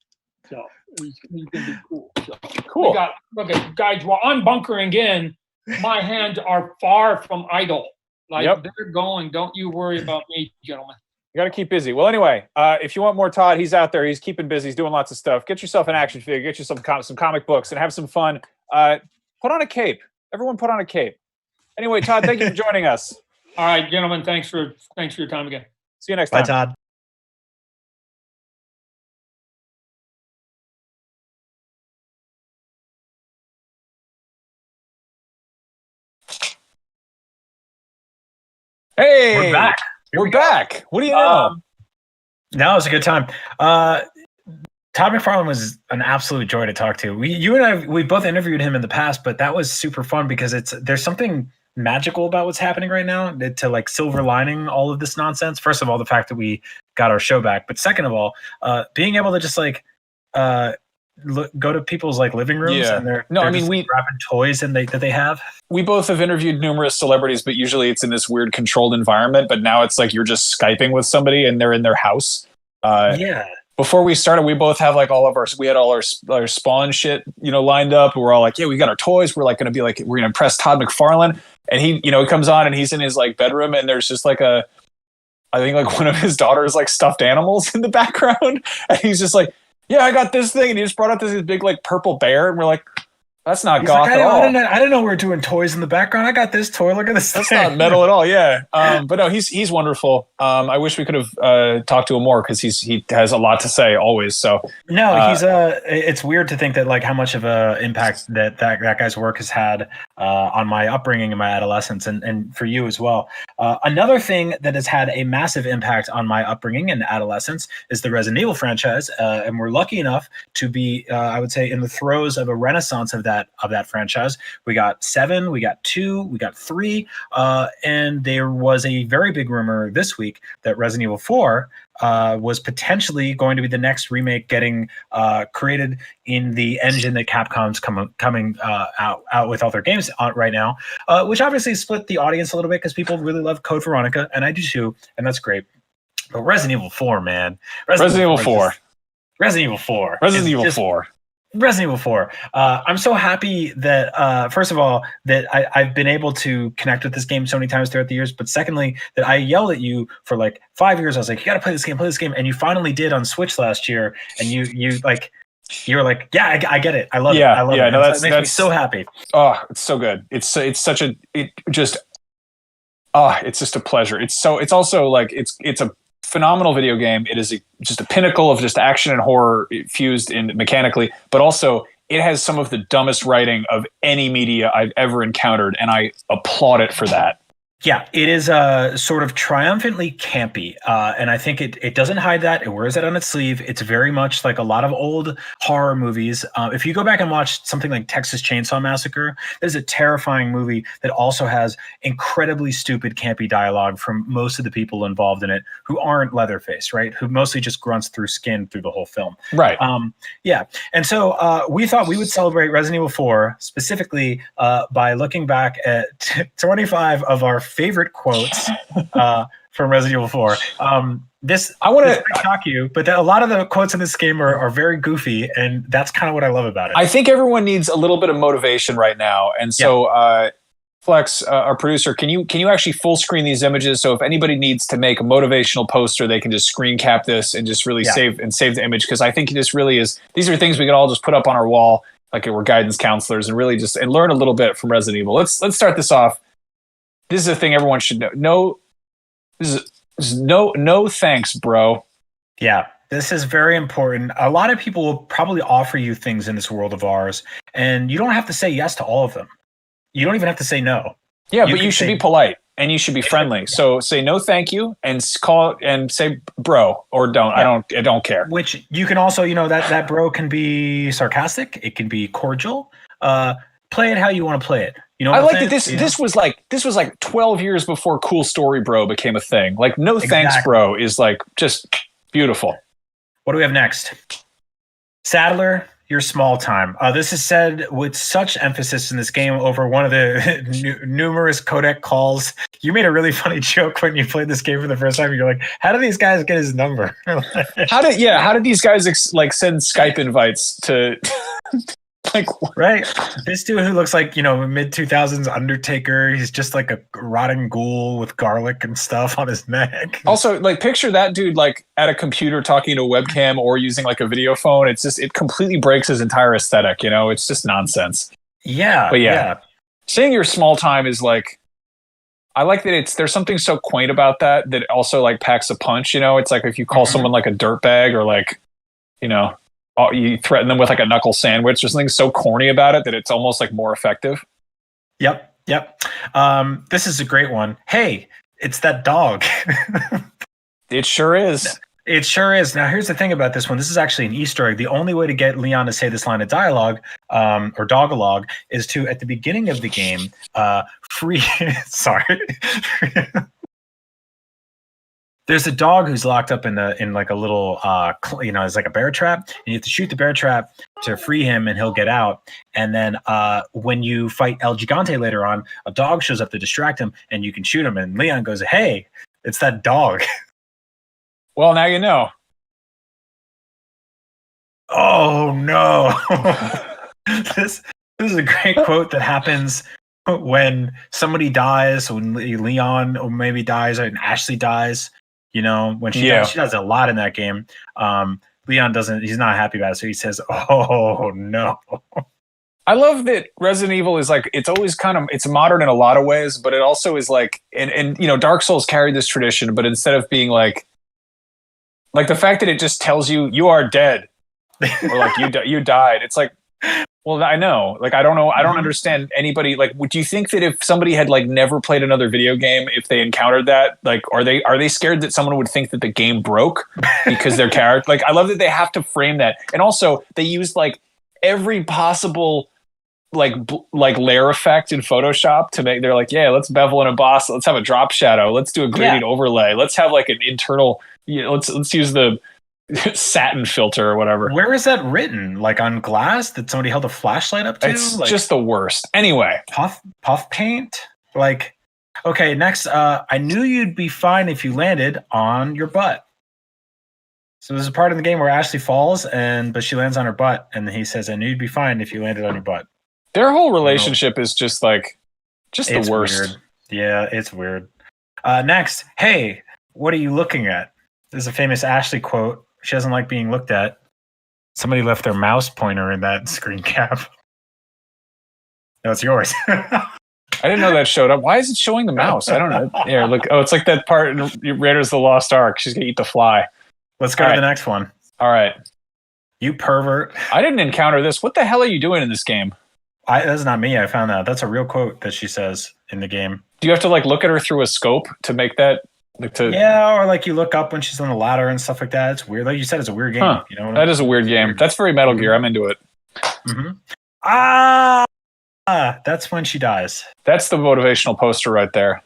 So he's gonna be cool. So cool. Look at guys. While I'm bunkering in, my hands are far from idle. They're going. Don't you worry about me, gentlemen. You got to keep busy. Well, anyway, if you want more Todd, he's out there. He's keeping busy. He's doing lots of stuff. Get yourself an action figure. Get yourself some comic books and have some fun. Put on a cape. Everyone put on a cape. Anyway, Todd, thank you for joining us. All right, gentlemen. Thanks for your time again. See you next time. Bye, Todd. Hey, We're back. We're back. What do you know? That was a good time. Todd McFarlane was an absolute joy to talk to. You and I, we both interviewed him in the past, but that was super fun because there's something magical about what's happening right now to like silver lining all of this nonsense. First of all, the fact that we got our show back, but second of all, being able to just like go to people's like living rooms and they're we grabbing toys and that they have. We both have interviewed numerous celebrities, but usually it's in this weird controlled environment. But now it's like you're just Skyping with somebody and they're in their house. Before we started, we both have like all our Spawn shit, lined up. We're all like, yeah, we got our toys. We're like going to be like, we're going to impress Todd McFarlane. And he comes on and he's in his like bedroom and there's just like I think like one of his daughter's like stuffed animals in the background. And he's just like, yeah, I got this thing. And he just brought out this big like purple bear. And we're like, that's not goth at all. I didn't know we were doing toys in the background. I got this toy. Look at this. That's not metal at all. Yeah. But no, he's wonderful. I wish we could have talked to him more because he has a lot to say always. So no, it's weird to think that like how much of a impact that guy's work has had on my upbringing and my adolescence and for you as well. Another thing that has had a massive impact on my upbringing and adolescence is the Resident Evil franchise. And we're lucky enough to be, I would say, in the throes of a renaissance of that franchise. We got 7, we got 2, we got 3, and there was a very big rumor this week that Resident Evil 4 was potentially going to be the next remake getting created in the engine that Capcom's coming out with all their games right now, which obviously split the audience a little bit because people really love Code Veronica, and I do too, and that's great. But Resident Evil 4, man. Resident Evil 4. Resident Evil 4. I'm so happy that, first of all, that I've been able to connect with this game so many times throughout the years. But secondly, that I yelled at you for like 5 years. I was like, you got to play this game. And you finally did on Switch last year. And you were like, yeah, I get it. I love it. I love it. No, that makes me so happy. Oh, it's so good. It's just a pleasure. It's also like, it's a phenomenal video game. It is just a pinnacle of just action and horror fused in mechanically, but also it has some of the dumbest writing of any media I've ever encountered, and I applaud it for that. Yeah, it is sort of triumphantly campy, and I think it doesn't hide that. It wears it on its sleeve. It's very much like a lot of old horror movies. If you go back and watch something like Texas Chainsaw Massacre, there's a terrifying movie that also has incredibly stupid, campy dialogue from most of the people involved in it who aren't Leatherface, right? Who mostly just grunts through skin through the whole film. Right. Yeah. And so we thought we would celebrate Resident Evil 4 specifically by looking back at 25 of our favorite quotes from Resident Evil 4. This might shock you, but a lot of the quotes in this game are very goofy, and that's kind of what I love about it. I think everyone needs a little bit of motivation right now, and so Flex, our producer, can you actually full screen these images? So if anybody needs to make a motivational poster, they can just screen cap this and just really save the image, because I think this really is. These are things we could all just put up on our wall, like we're guidance counselors, and really just learn a little bit from Resident Evil. Let's start this off. This is a thing everyone should know. This is no thanks, bro. Yeah, this is very important. A lot of people will probably offer you things in this world of ours, and you don't have to say yes to all of them. You don't even have to say no. Yeah, but you should be polite and you should be friendly. So say no, thank you, and call and say bro, or don't. Yeah. I don't care. Which you can also, that bro can be sarcastic. It can be cordial. Play it how you want to play it. You know what I I'm like saying? that this was like 12 years before Cool Story Bro became a thing. Like, no thanks, bro, is like just beautiful. What do we have next? Sadler, you're small time. This is said with such emphasis in this game over one of the numerous codec calls. You made a really funny joke when you played this game for the first time. You're like, how do these guys get his number? How did these guys send Skype invites to like, right? This dude who looks like, mid 2000s Undertaker. He's just like a rotting ghoul with garlic and stuff on his neck. Also, like, picture that dude like at a computer talking to a webcam or using like a video phone. It completely breaks his entire aesthetic. It's just nonsense. Yeah, but yeah. Saying you're small time is like, I like that there's something so quaint about that also like packs a punch. It's like if you call someone like a dirtbag or like, you threaten them with like a knuckle sandwich. There's something so corny about it that it's almost like more effective. Yep. This is a great one. Hey, it's that dog. It sure is. It sure is. Now, here's the thing about this one. This is actually an Easter egg. The only way to get Leon to say this line of dialogue, or dogalogue, is to, at the beginning of the game, free. Sorry. There's a dog who's locked up in like a little, it's like a bear trap, and you have to shoot the bear trap to free him, and he'll get out. And then when you fight El Gigante later on, a dog shows up to distract him, and you can shoot him. And Leon goes, "Hey, it's that dog." Well, now you know. Oh no! This is a great quote that happens when somebody dies, when Leon or maybe dies, and Ashley dies. When she does a lot in that game. Leon he's not happy about it, so he says, "Oh no." I love that Resident Evil is like, it's always it's modern in a lot of ways, but it also is like, and Dark Souls carried this tradition, but instead of being like the fact that it just tells you are dead, or like you died. It's like, well, I know. Like, I don't know. I don't understand anybody. Like, would you think that if somebody had like never played another video game, if they encountered that, like, are they scared that someone would think that the game broke because their character? Like, I love that they have to frame that, and also they used like every possible like layer effect in Photoshop to make. They're like, yeah, let's bevel in a boss. Let's have a drop shadow. Let's do a gradient overlay. Let's have like an internal. Let's use the satin filter or whatever. Where is that written? Like on glass that somebody held a flashlight up to? It's just the worst. Anyway. Puff paint? Like, okay, next, I knew you'd be fine if you landed on your butt. So there's a part in the game where Ashley falls, but she lands on her butt, and he says, I knew you'd be fine if you landed on your butt. Their whole relationship is just like, the worst. Weird. Yeah, it's weird. Next, hey, what are you looking at? There's a famous Ashley quote. She doesn't like being looked at. Somebody left their mouse pointer in that screen cap. No, it's yours. I didn't know that showed up. Why is it showing the mouse? I don't know. Here, look. Oh, it's like that part in Raiders of the Lost Ark. She's going to eat the fly. Let's go to the next one. All right. You pervert. I didn't encounter this. What the hell are you doing in this game? That's not me. I found that. That's a real quote that she says in the game. Do you have to like look at her through a scope to make that? Yeah, or like you look up when she's on the ladder and stuff like that. It's weird. Like you said, it's a weird game. Huh. That is a weird game. That's very Metal Gear. I'm into it. Mm-hmm. That's when she dies. That's the motivational poster right there.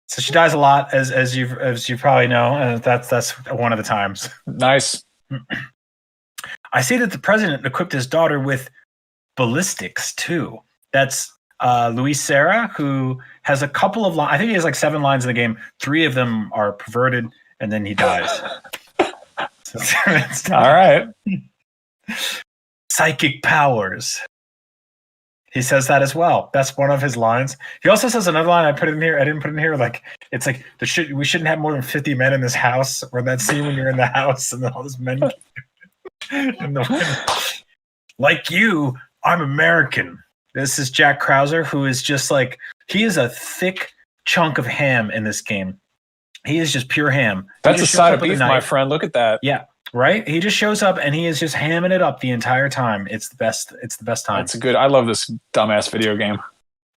So she dies a lot, as you probably know, and that's one of the times. Nice. I see that the president equipped his daughter with ballistics too. That's Luis Serra, who has a couple of lines. I think he has like 7 lines in the game. 3 of them are perverted, and then he dies. All right. Psychic powers. He says that as well. That's one of his lines. He also says another line I didn't put in here. Like, it's like we shouldn't have more than 50 men in this house. Or that scene when you're in the house and all those men. Like you, I'm American. This is Jack Krauser, who is just like, he is a thick chunk of ham in this game. He is just pure ham. That's a side of beef, my friend. Look at that. Yeah, right? He just shows up and he is just hamming it up the entire time. It's the best. It's the best time. I love this dumbass video game.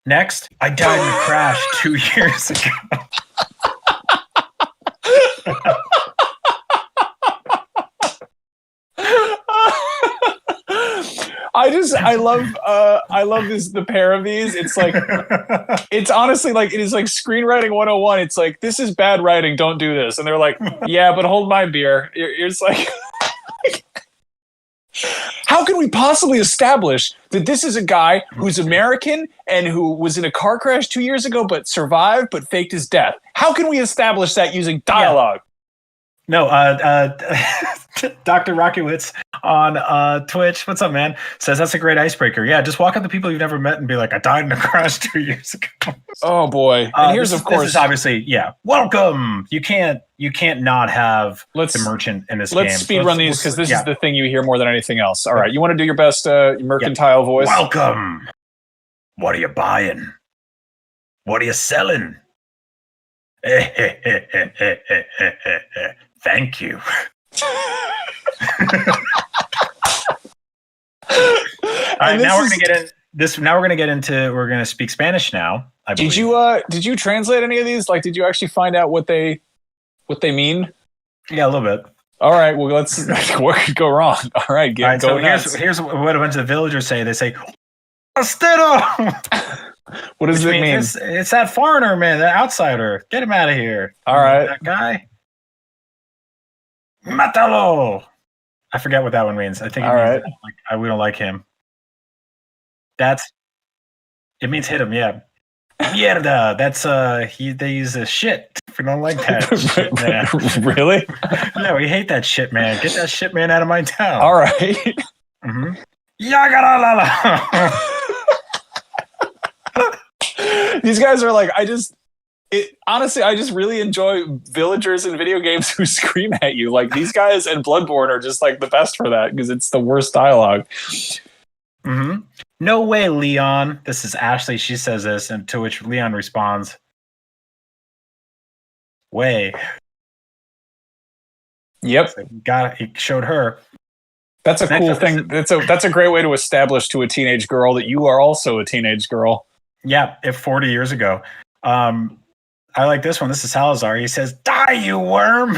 Next, I died in a crash 2 years ago. I love the pair of these. It's like, it's honestly like, it is like screenwriting 101. It's like, this is bad writing, don't do this. And they're like, yeah, but hold my beer. You're just like, how can we possibly establish that this is a guy who's American and who was in a car crash 2 years ago but survived but faked his death? How can we establish that using dialogue? No, Dr. Rockowitz on Twitch, what's up, man? Says that's a great icebreaker. Yeah, just walk up to people you've never met and be like, I died in a crash 2 years ago. Oh boy! And here's of course, this is obviously, welcome. You can't not have the merchant in this game. Let's speed run these because this is the thing you hear more than anything else. All right, you want to do your best mercantile voice? Welcome. What are you buying? What are you selling? Thank you. All right, now we're gonna get in this. Now we're gonna speak Spanish now. I believe. Did you translate any of these? Like, did you actually find out what they mean? Yeah, a little bit. All right, well, what could go wrong? All right, go. So here's what a bunch of the villagers say. They say, "Astero." What does it mean? It's that foreigner, man, that outsider. Get him out of here. All right, that guy. Matalo. I forget what that one means. I think it means we don't like him. It means hit him. Yeah. Mierda. That's they use a shit. If we don't like that shit, man. Really? Yeah, we hate that shit, man. Get that shit, man, out of my town. All right. Mm-hmm. Yagaralala. These guys are like, honestly, I just really enjoy villagers in video games who scream at you. Like, these guys and Bloodborne are just like the best for that because it's the worst dialogue. Mm-hmm. No way, Leon. This is Ashley. She says this, and to which Leon responds, way. Yep. So he showed her. That's a cool thing. That's a great way to establish to a teenage girl that you are also a teenage girl. Yeah, 40 years ago. I like this one. This is Salazar. He says, "Die, you worm!"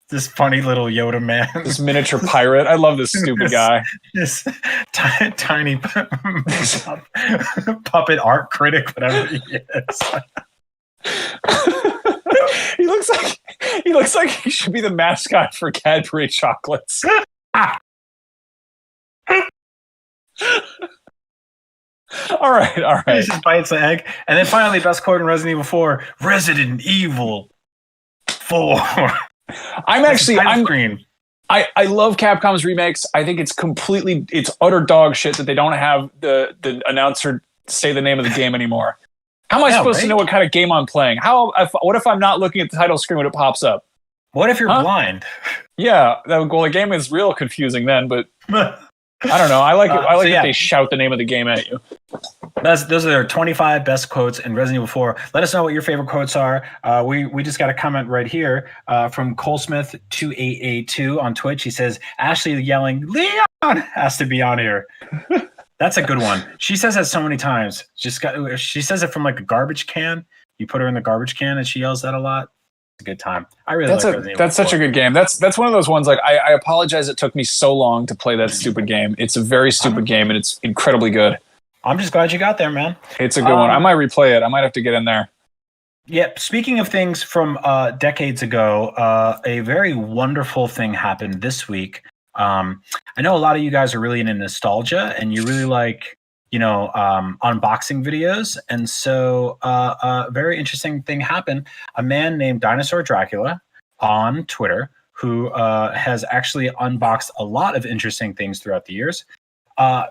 This funny little Yoda man. This miniature pirate. I love this stupid guy. This tiny puppet art critic, whatever he is. He looks like he should be the mascot for Cadbury chocolates. All right. He just bites the egg. And then finally, best quote in Resident Evil 4, Resident Evil 4. I love Capcom's remakes. I think it's utter dog shit that they don't have the announcer say the name of the game anime. How am I supposed to know what kind of game I'm playing? What if I'm not looking at the title screen when it pops up? What if you're blind? Yeah, the game is real confusing then, but I don't know. I like it. I like that they shout the name of the game at you. Those are their 25 best quotes in Resident Evil 4. Let us know what your favorite quotes are. We just got a comment right here from Colesmith2882 on Twitch. He says, Ashley yelling, Leon has to be on here. That's a good one. She says that so many times. She says it from like a garbage can. You put her in the garbage can and she yells that a lot. It's a good time. I really like Resident Evil 4. That's such a good game. That's one of those ones, like, I apologize it took me so long to play that stupid game. It's a very stupid game and it's incredibly good. I'm just glad you got there, man. It's a good one. I might replay it. I might have to get in there. Yeah, speaking of things from decades ago, a very wonderful thing happened this week. I know a lot of you guys are really into nostalgia and you really like, unboxing videos. And so a very interesting thing happened. A man named Dinosaur Dracula on Twitter, who has actually unboxed a lot of interesting things throughout the years,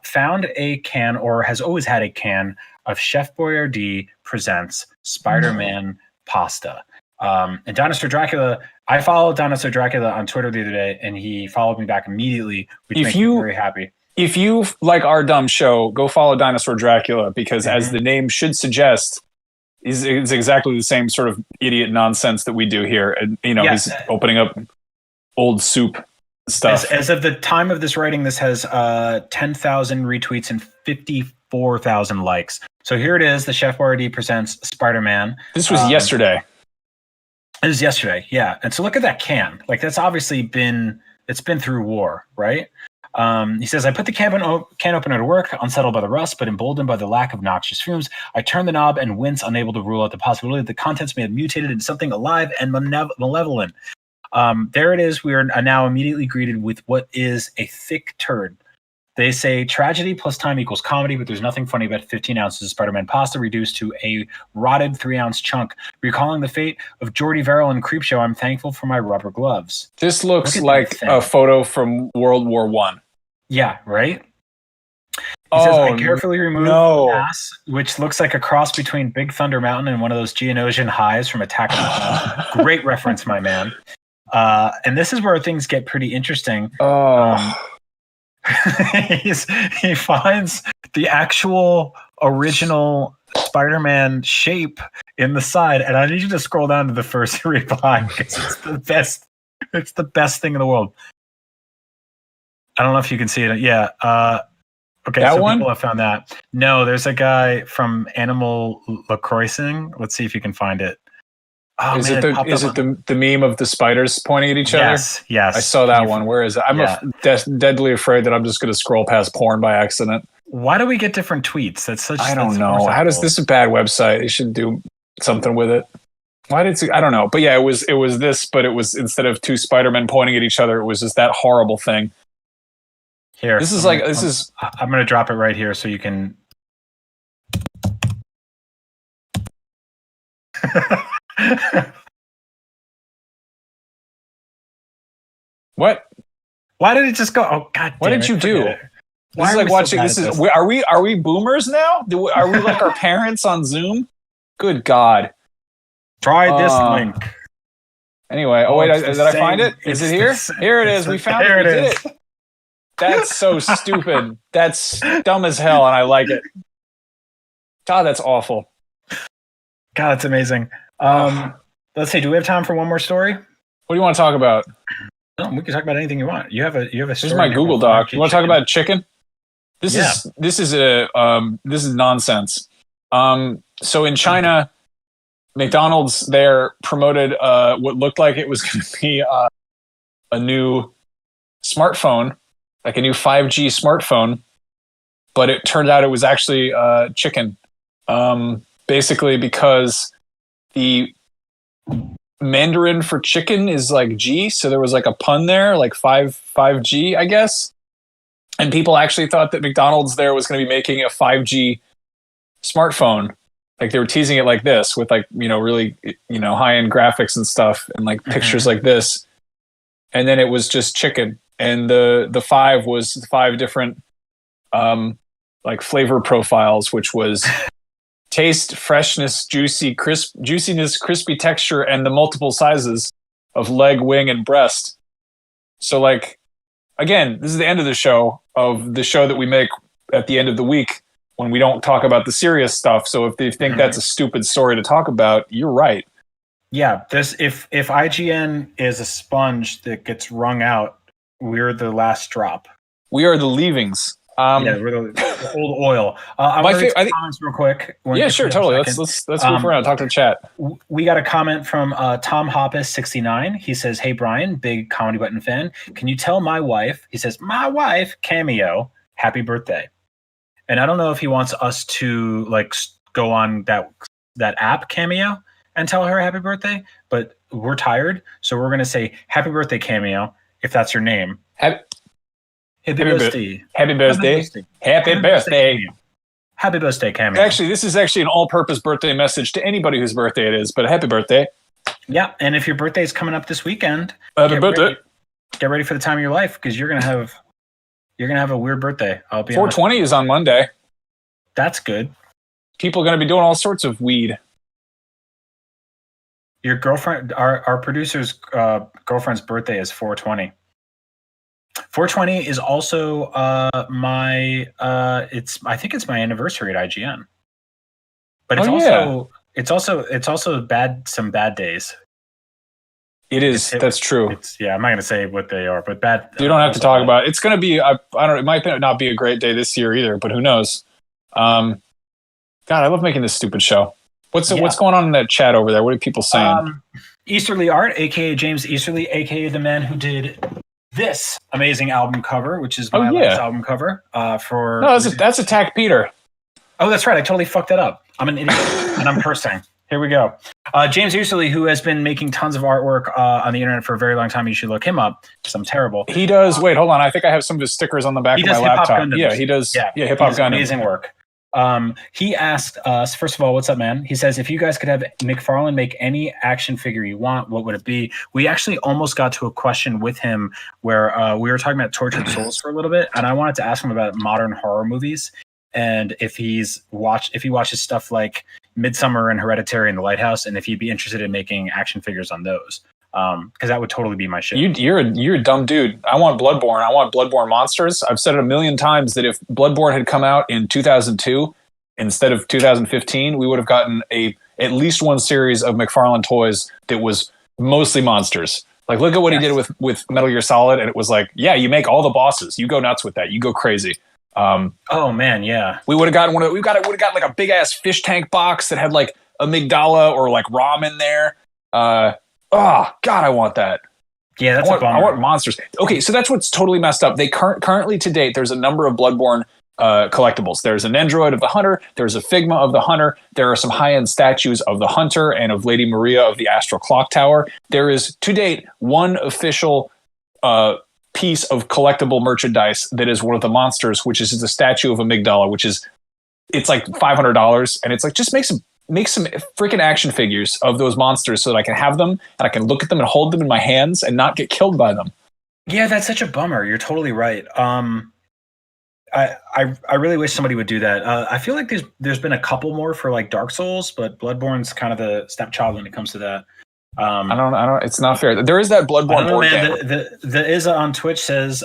found a can, or has always had a can, of Chef Boyardee Presents Spider-Man Pasta. And Dinosaur Dracula, I followed Dinosaur Dracula on Twitter the other day, and he followed me back immediately, which makes me very happy. If you like our dumb show, go follow Dinosaur Dracula, because as the name should suggest, it's exactly the same sort of idiot nonsense that we do here. And, he's opening up old soup stuff. As of the time of this writing, this has 10,000 retweets and 54,000 likes. So here it is, the Chef Boyardee Presents Spider-Man. This was yesterday. It was yesterday, yeah. And so look at that can. Like, that's obviously been through war, right? He says, I put the can opener to work, unsettled by the rust, but emboldened by the lack of noxious fumes. I turn the knob and wince, unable to rule out the possibility that the contents may have mutated into something alive and malevolent. There it is. We are now immediately greeted with what is a thick turd. They say tragedy plus time equals comedy, but there's nothing funny about 15 ounces of Spider-Man pasta reduced to a rotted 3-ounce chunk. Recalling the fate of Jordy Verrill in Creepshow, I'm thankful for my rubber gloves. This looks like a photo from World War I. Yeah, right? He says, I carefully removed the ass, which looks like a cross between Big Thunder Mountain and one of those Geonosian highs from Attack on Titan. Great reference, my man. And this is where things get pretty interesting. He finds the actual original Spider-Man shape in the side, and I need you to scroll down to the first reply because it's the best. It's the best thing in the world. I don't know if you can see it. Yeah. Okay. That so one? People have found that. No, there's a guy from Animal Lacroixing. Let's see if you can find it. Oh, is it the meme of the spiders pointing at each other? Yes. I saw that one. Where is it? I'm deadly afraid that I'm just going to scroll past porn by accident. Why do we get different tweets? I don't know. How does this is a bad website? They should do something with it. Why did it? I don't know. But yeah, it was this, but it was instead of two Spider-Men pointing at each other, it was just that horrible thing. Here. I'm going to drop it right here so you can. What? Why did it just go? Oh God! What did you do? This is like watching. Are we boomers now? Are we like our parents on Zoom? Good God! Try this link. Anyway, did I find it? Is it here? Here it is. We found it. We did it. That's so stupid. That's dumb as hell, and I like it. God, that's awful. God, that's amazing. Let's see. Do we have time for one more story? What do you want to talk about? No, we can talk about anything you want. You have a story. This is my Google Doc. You want to talk about chicken? This is nonsense. So in China, McDonald's there promoted what looked like it was going to be a new smartphone, like a new 5G smartphone, but it turned out it was actually chicken. Basically because the Mandarin for chicken is like G, so there was like a pun there, like 5G, I guess. And people actually thought that McDonald's there was going to be making a 5G smartphone. Like they were teasing it like this with like, really, high-end graphics and stuff and like pictures like this. And then it was just chicken. And the 5 was 5 different like flavor profiles, which was taste, freshness, juiciness, crispy texture, and the multiple sizes of leg, wing, and breast. So like, again, this is the end of the show that we make at the end of the week when we don't talk about the serious stuff. So if they think that's a stupid story to talk about, you're right. Yeah, if IGN is a sponge that gets wrung out, we're the last drop. We are the leavings. We're the old oil. I want to read some comments real quick. Yeah, sure, totally. Let's move around. Talk to the chat. We got a comment from Tom Hoppus 69. He says, "Hey Brian, big Comedy Button fan. Can you tell my wife?" He says, "My wife, Cameo, happy birthday." And I don't know if he wants us to like go on that app Cameo and tell her happy birthday, but we're tired, so we're gonna say happy birthday Cameo if that's your name. Happy birthday. Happy birthday. Happy birthday. Happy birthday, Cameo. Actually, this is actually an all-purpose birthday message to anybody whose birthday it is, but happy birthday. Yeah, and if your birthday is coming up this weekend, happy birthday. Get ready for the time of your life because you're gonna have a weird birthday. I'll be 420 is on Monday. That's good. People are gonna be doing all sorts of weed. Your girlfriend, our producer's girlfriend's birthday is 420. 420 is also I think it's my anniversary at IGN. But it's also some bad days. It is. That's true. I'm not going to say what they are, but bad. You don't have to talk about it. It's going to be, I don't know, it might not be a great day this year either, but who knows? God, I love making this stupid show. What's going on in that chat over there? What are people saying? Easterly Art, a.k.a. James Easterly, a.k.a. the man who did this amazing album cover, which is my last album cover. That's Attack Peter. Oh, that's right. I totally fucked that up. I'm an idiot, and I'm cursing. Here we go. James Userly, who has been making tons of artwork on the internet for a very long time. You should look him up because I'm terrible. He does. Wait, hold on. I think I have some of his stickers on the back of my laptop. Gundams. Yeah, he does. Yeah, Hip Hop Gundam. Amazing work. He asked us, first of all, what's up, man? He says, if you guys could have McFarlane make any action figure you want, what would it be? We actually almost got to a question with him where we were talking about Tortured Souls for a little bit, and I wanted to ask him about modern horror movies. And if he watches stuff like Midsummer and Hereditary and The Lighthouse, and if he'd be interested in making action figures on those, because that would totally be my shit. You're a dumb dude. I want Bloodborne. I want Bloodborne monsters. I've said it a million times that if Bloodborne had come out in 2002 instead of 2015, we would have gotten at least one series of McFarlane toys that was mostly monsters. Like, look at what he did with Metal Gear Solid, and it was like, yeah, you make all the bosses. You go nuts with that. You go crazy. Oh man, yeah. We would have gotten would have gotten like a big ass fish tank box that had like amygdala or like ramen there. Oh God, I want that. Yeah, that's a bummer. I want monsters. Okay, so that's what's totally messed up. They currently to date, there's a number of Bloodborne collectibles. There's an Android of the Hunter. There's a Figma of the Hunter. There are some high-end statues of the Hunter and of Lady Maria of the Astral Clock Tower. There is to date one official piece of collectible merchandise that is one of the monsters, which is a statue of Amygdala, it's like $500, and it's like, just make some freaking action figures of those monsters so that I can have them and I can look at them and hold them in my hands and not get killed by them. Yeah, that's such a bummer. You're totally right. I really wish somebody would do that. I feel like there's been a couple more for like Dark Souls, but Bloodborne's kind of the stepchild when it comes to that. I don't. It's not fair. There is that Bloodborne board game. The Izza on Twitch says,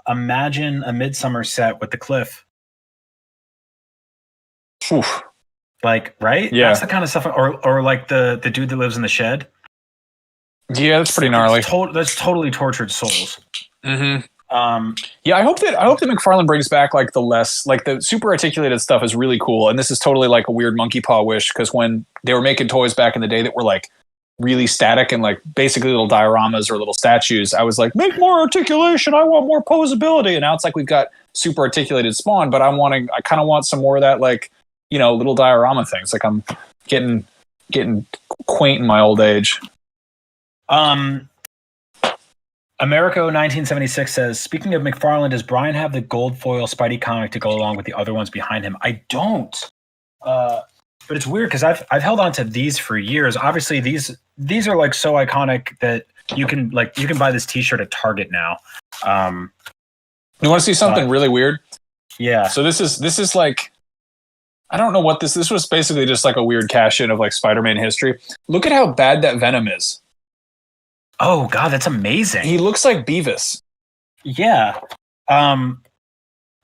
"Imagine a Midsummer set with the cliff." Oof. Like, right? Yeah, that's the kind of stuff. Or like the dude that lives in the shed. Yeah, that's pretty gnarly. That's totally Tortured Souls. Mm-hmm. Yeah, I hope that McFarlane brings back like the super articulated stuff is really cool, and this is totally like a weird monkey paw wish, because when they were making toys back in the day that were like really static and like basically little dioramas or little statues, I was like, make more articulation, I want more posability. And now it's like we've got super articulated Spawn, but I kind of want some more of that, like, you know, little diorama things. Like, I'm getting quaint in my old age. Americo 1976 says, speaking of McFarlane, does Brian have the gold foil Spidey comic to go along with the other ones behind him? I don't. But it's weird because I've held on to these for years. Obviously, these are like so iconic that you can buy this T-shirt at Target now. You want to see something really weird? Yeah. So this is like, I don't know what this was basically just like a weird cash in of like Spider-Man history. Look at how bad that Venom is. Oh God, that's amazing. He looks like Beavis. Yeah.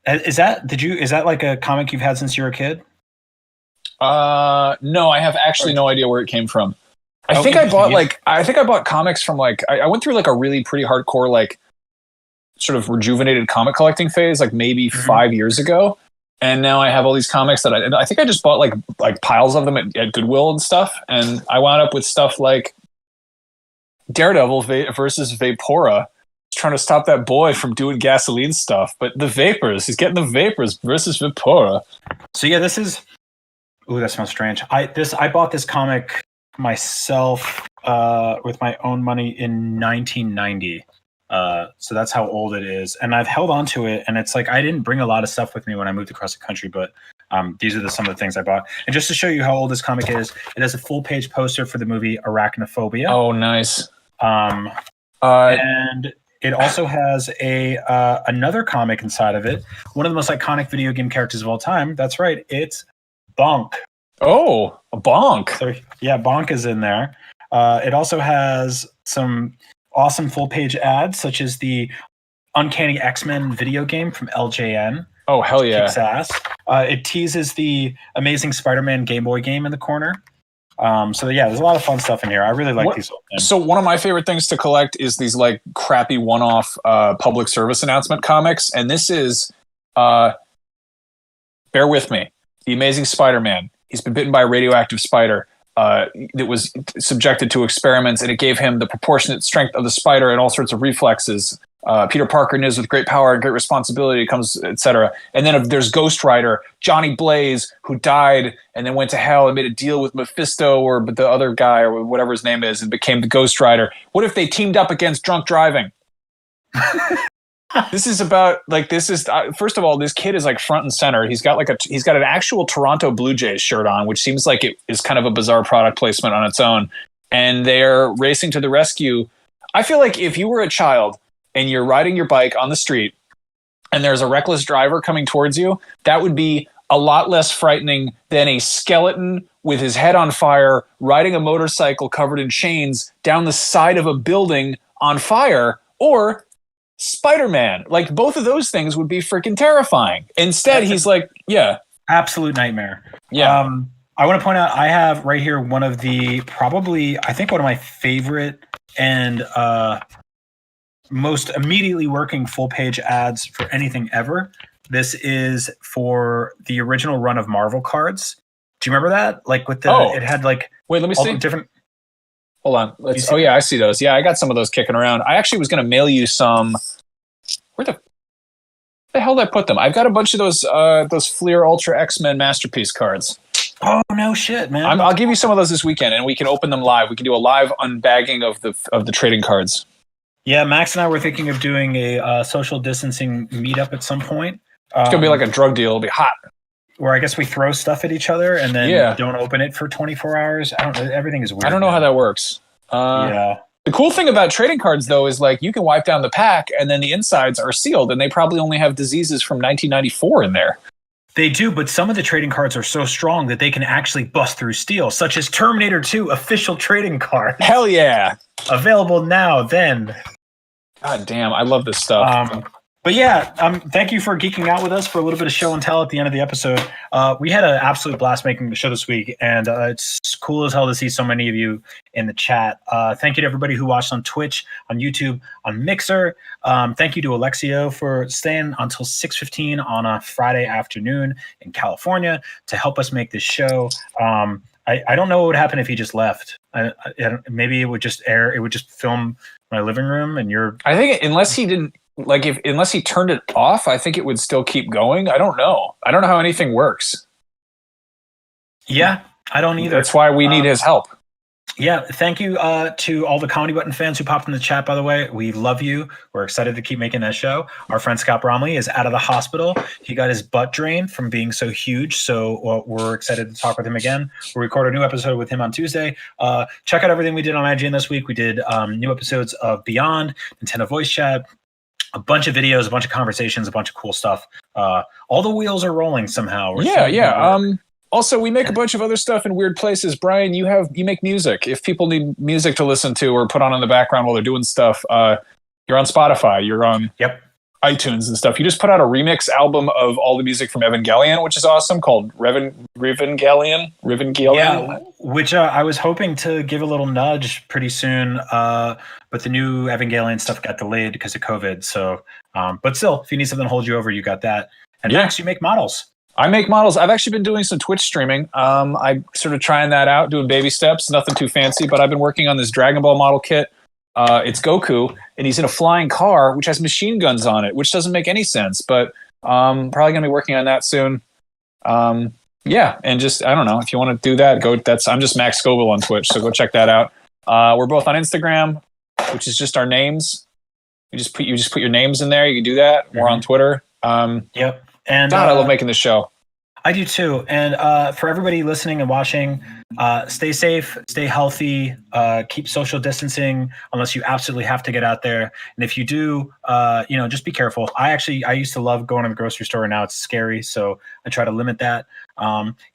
Is that like a comic you've had since you were a kid? No, I have actually no idea where it came from. I think I bought comics from like, I went through like a really pretty hardcore, like sort of rejuvenated comic collecting phase, like maybe 5 years ago. And now I have all these comics that I think I just bought like piles of them at Goodwill and stuff. And I wound up with stuff like Daredevil versus Vapora, trying to stop that boy from doing gasoline stuff. But the vapors, he's getting the vapors versus Vapora. So yeah, this is, ooh, that smells strange. I bought this comic myself with my own money in 1990. So that's how old it is, and I've held on to it. And it's like I didn't bring a lot of stuff with me when I moved across the country, but these are some of the things I bought. And just to show you how old this comic is, it has a full-page poster for the movie Arachnophobia. Oh, nice. And it also has another comic inside of it. One of the most iconic video game characters of all time. That's right, it's Bonk. Oh, a Bonk. So, yeah, Bonk is in there. It also has some awesome full-page ads, such as the Uncanny X-Men video game from LJN. Oh, hell yeah. Kicks ass. It teases the Amazing Spider-Man Game Boy game in the corner. So yeah, there's a lot of fun stuff in here. I really like these. So one of my favorite things to collect is these like crappy one-off public service announcement comics. And this is, bear with me, The Amazing Spider-Man. He's been bitten by a radioactive spider that was subjected to experiments, and it gave him the proportionate strength of the spider and all sorts of reflexes. Peter Parker knows with great power and great responsibility comes, etc. And then there's Ghost Rider, Johnny Blaze, who died and then went to hell and made a deal with Mephisto or the other guy or whatever his name is and became the Ghost Rider. What if they teamed up against drunk driving? This is about first of all, this kid is like front and center. He's got an actual Toronto Blue Jays shirt on, which seems like it is kind of a bizarre product placement on its own. And they're racing to the rescue. I feel like if you were a child and you're riding your bike on the street and there's a reckless driver coming towards you, that would be a lot less frightening than a skeleton with his head on fire riding a motorcycle covered in chains down the side of a building on fire, or Spider-Man. Like, both of those things would be freaking terrifying. Instead, he's like, yeah. Absolute nightmare. Yeah. I want to point out, I have right here one of the I think one of my favorite and most immediately working full page ads for anything ever. This is for the original run of Marvel cards. Do you remember that? Like with it had like wait, let me see different. Hold on. Yeah, I see those. Yeah, I got some of those kicking around. I actually was going to mail you some. Where the hell did I put them? I've got a bunch of those Fleer Ultra X-Men Masterpiece cards. Oh no shit, man! I'll give you some of those this weekend, and we can open them live. We can do a live unbagging of the trading cards. Yeah, Max and I were thinking of doing a social distancing meetup at some point. It's gonna be like a drug deal. It'll be hot. Where I guess we throw stuff at each other and then don't open it for 24 hours. I don't know. Everything is weird. I don't know how that works. Yeah. The cool thing about trading cards, though, is like you can wipe down the pack and then the insides are sealed, and they probably only have diseases from 1994 in there. They do, but some of the trading cards are so strong that they can actually bust through steel, such as Terminator 2 official trading card. Hell yeah. Available now, then. God damn, I love this stuff. But yeah, thank you for geeking out with us for a little bit of show and tell at the end of the episode. We had an absolute blast making the show this week, and it's cool as hell to see so many of you in the chat. Thank you to everybody who watched on Twitch, on YouTube, on Mixer. Thank you to Alexio for staying until 6:15 on a Friday afternoon in California to help us make this show. I don't know what would happen if he just left. Maybe it would just air. It would just film my living room, and I think unless he didn't. Unless he turned it off, I think it would still keep going. I don't know. I don't know how anything works. Yeah, I don't either. That's why we need his help. Yeah, thank you to all the Comedy Button fans who popped in the chat, by the way. We love you. We're excited to keep making that show. Our friend Scott Bromley is out of the hospital. He got his butt drained from being so huge, so we're excited to talk with him again. We'll record a new episode with him on Tuesday. Check out everything we did on IGN this week. We did new episodes of Beyond, Nintendo Voice Chat, a bunch of videos, a bunch of conversations, a bunch of cool stuff. All the wheels are rolling somehow. Also, we make a bunch of other stuff in weird places. Brian, you make music. If people need music to listen to or put on in the background while they're doing stuff, you're on Spotify. You're on iTunes and stuff. You just put out a remix album of all the music from Evangelion, which is awesome, called Rivengelion. Yeah, which I was hoping to give a little nudge pretty soon, but the new Evangelion stuff got delayed because of COVID. So, but still, if you need something to hold you over, you got that. And Max, you make models. I make models. I've actually been doing some Twitch streaming. I'm sort of trying that out, doing baby steps, nothing too fancy, but I've been working on this Dragon Ball model kit. It's Goku, and he's in a flying car, which has machine guns on it, which doesn't make any sense, but probably going to be working on that soon. Yeah, and just, I don't know, if you want to do that, I'm just Max Scoville on Twitch, so go check that out. We're both on Instagram, which is just our names. You just put your names in there. You can do that. We're on Twitter. Yep. And God, I love making this show. I do too. And for everybody listening and watching, stay safe, stay healthy, keep social distancing unless you absolutely have to get out there. And if you do, just be careful. I used to love going to the grocery store, and now it's scary. So I try to limit that.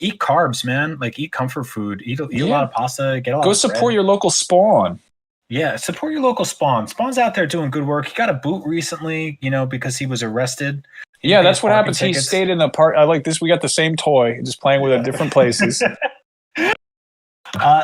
Eat carbs, man. Like, eat comfort food. Eat a lot of pasta. Get a lot. Go of support bread. your local Spawn. Yeah, support your local Spawn. Spawn's out there doing good work. He got a boot recently, because he was arrested. Yeah, that's what happens. He stayed in the park. I like this. We got the same toy, just playing with it at different places.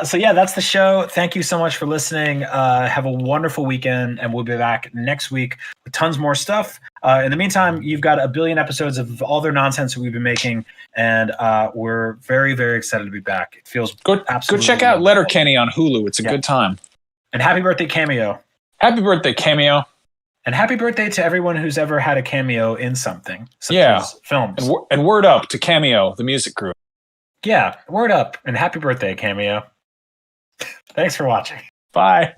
So yeah, that's the show. Thank you so much for listening. Have a wonderful weekend, and we'll be back next week with tons more stuff. In the meantime, you've got a billion episodes of all their nonsense that we've been making, and we're very, very excited to be back. It feels good. Go check out Letterkenny on Hulu. It's a good time. And happy birthday, Cameo. Happy birthday, Cameo. And happy birthday to everyone who's ever had a cameo in something, such Yeah. as films. And word up to Cameo, the music group. Yeah, word up and happy birthday, Cameo. Thanks for watching. Bye.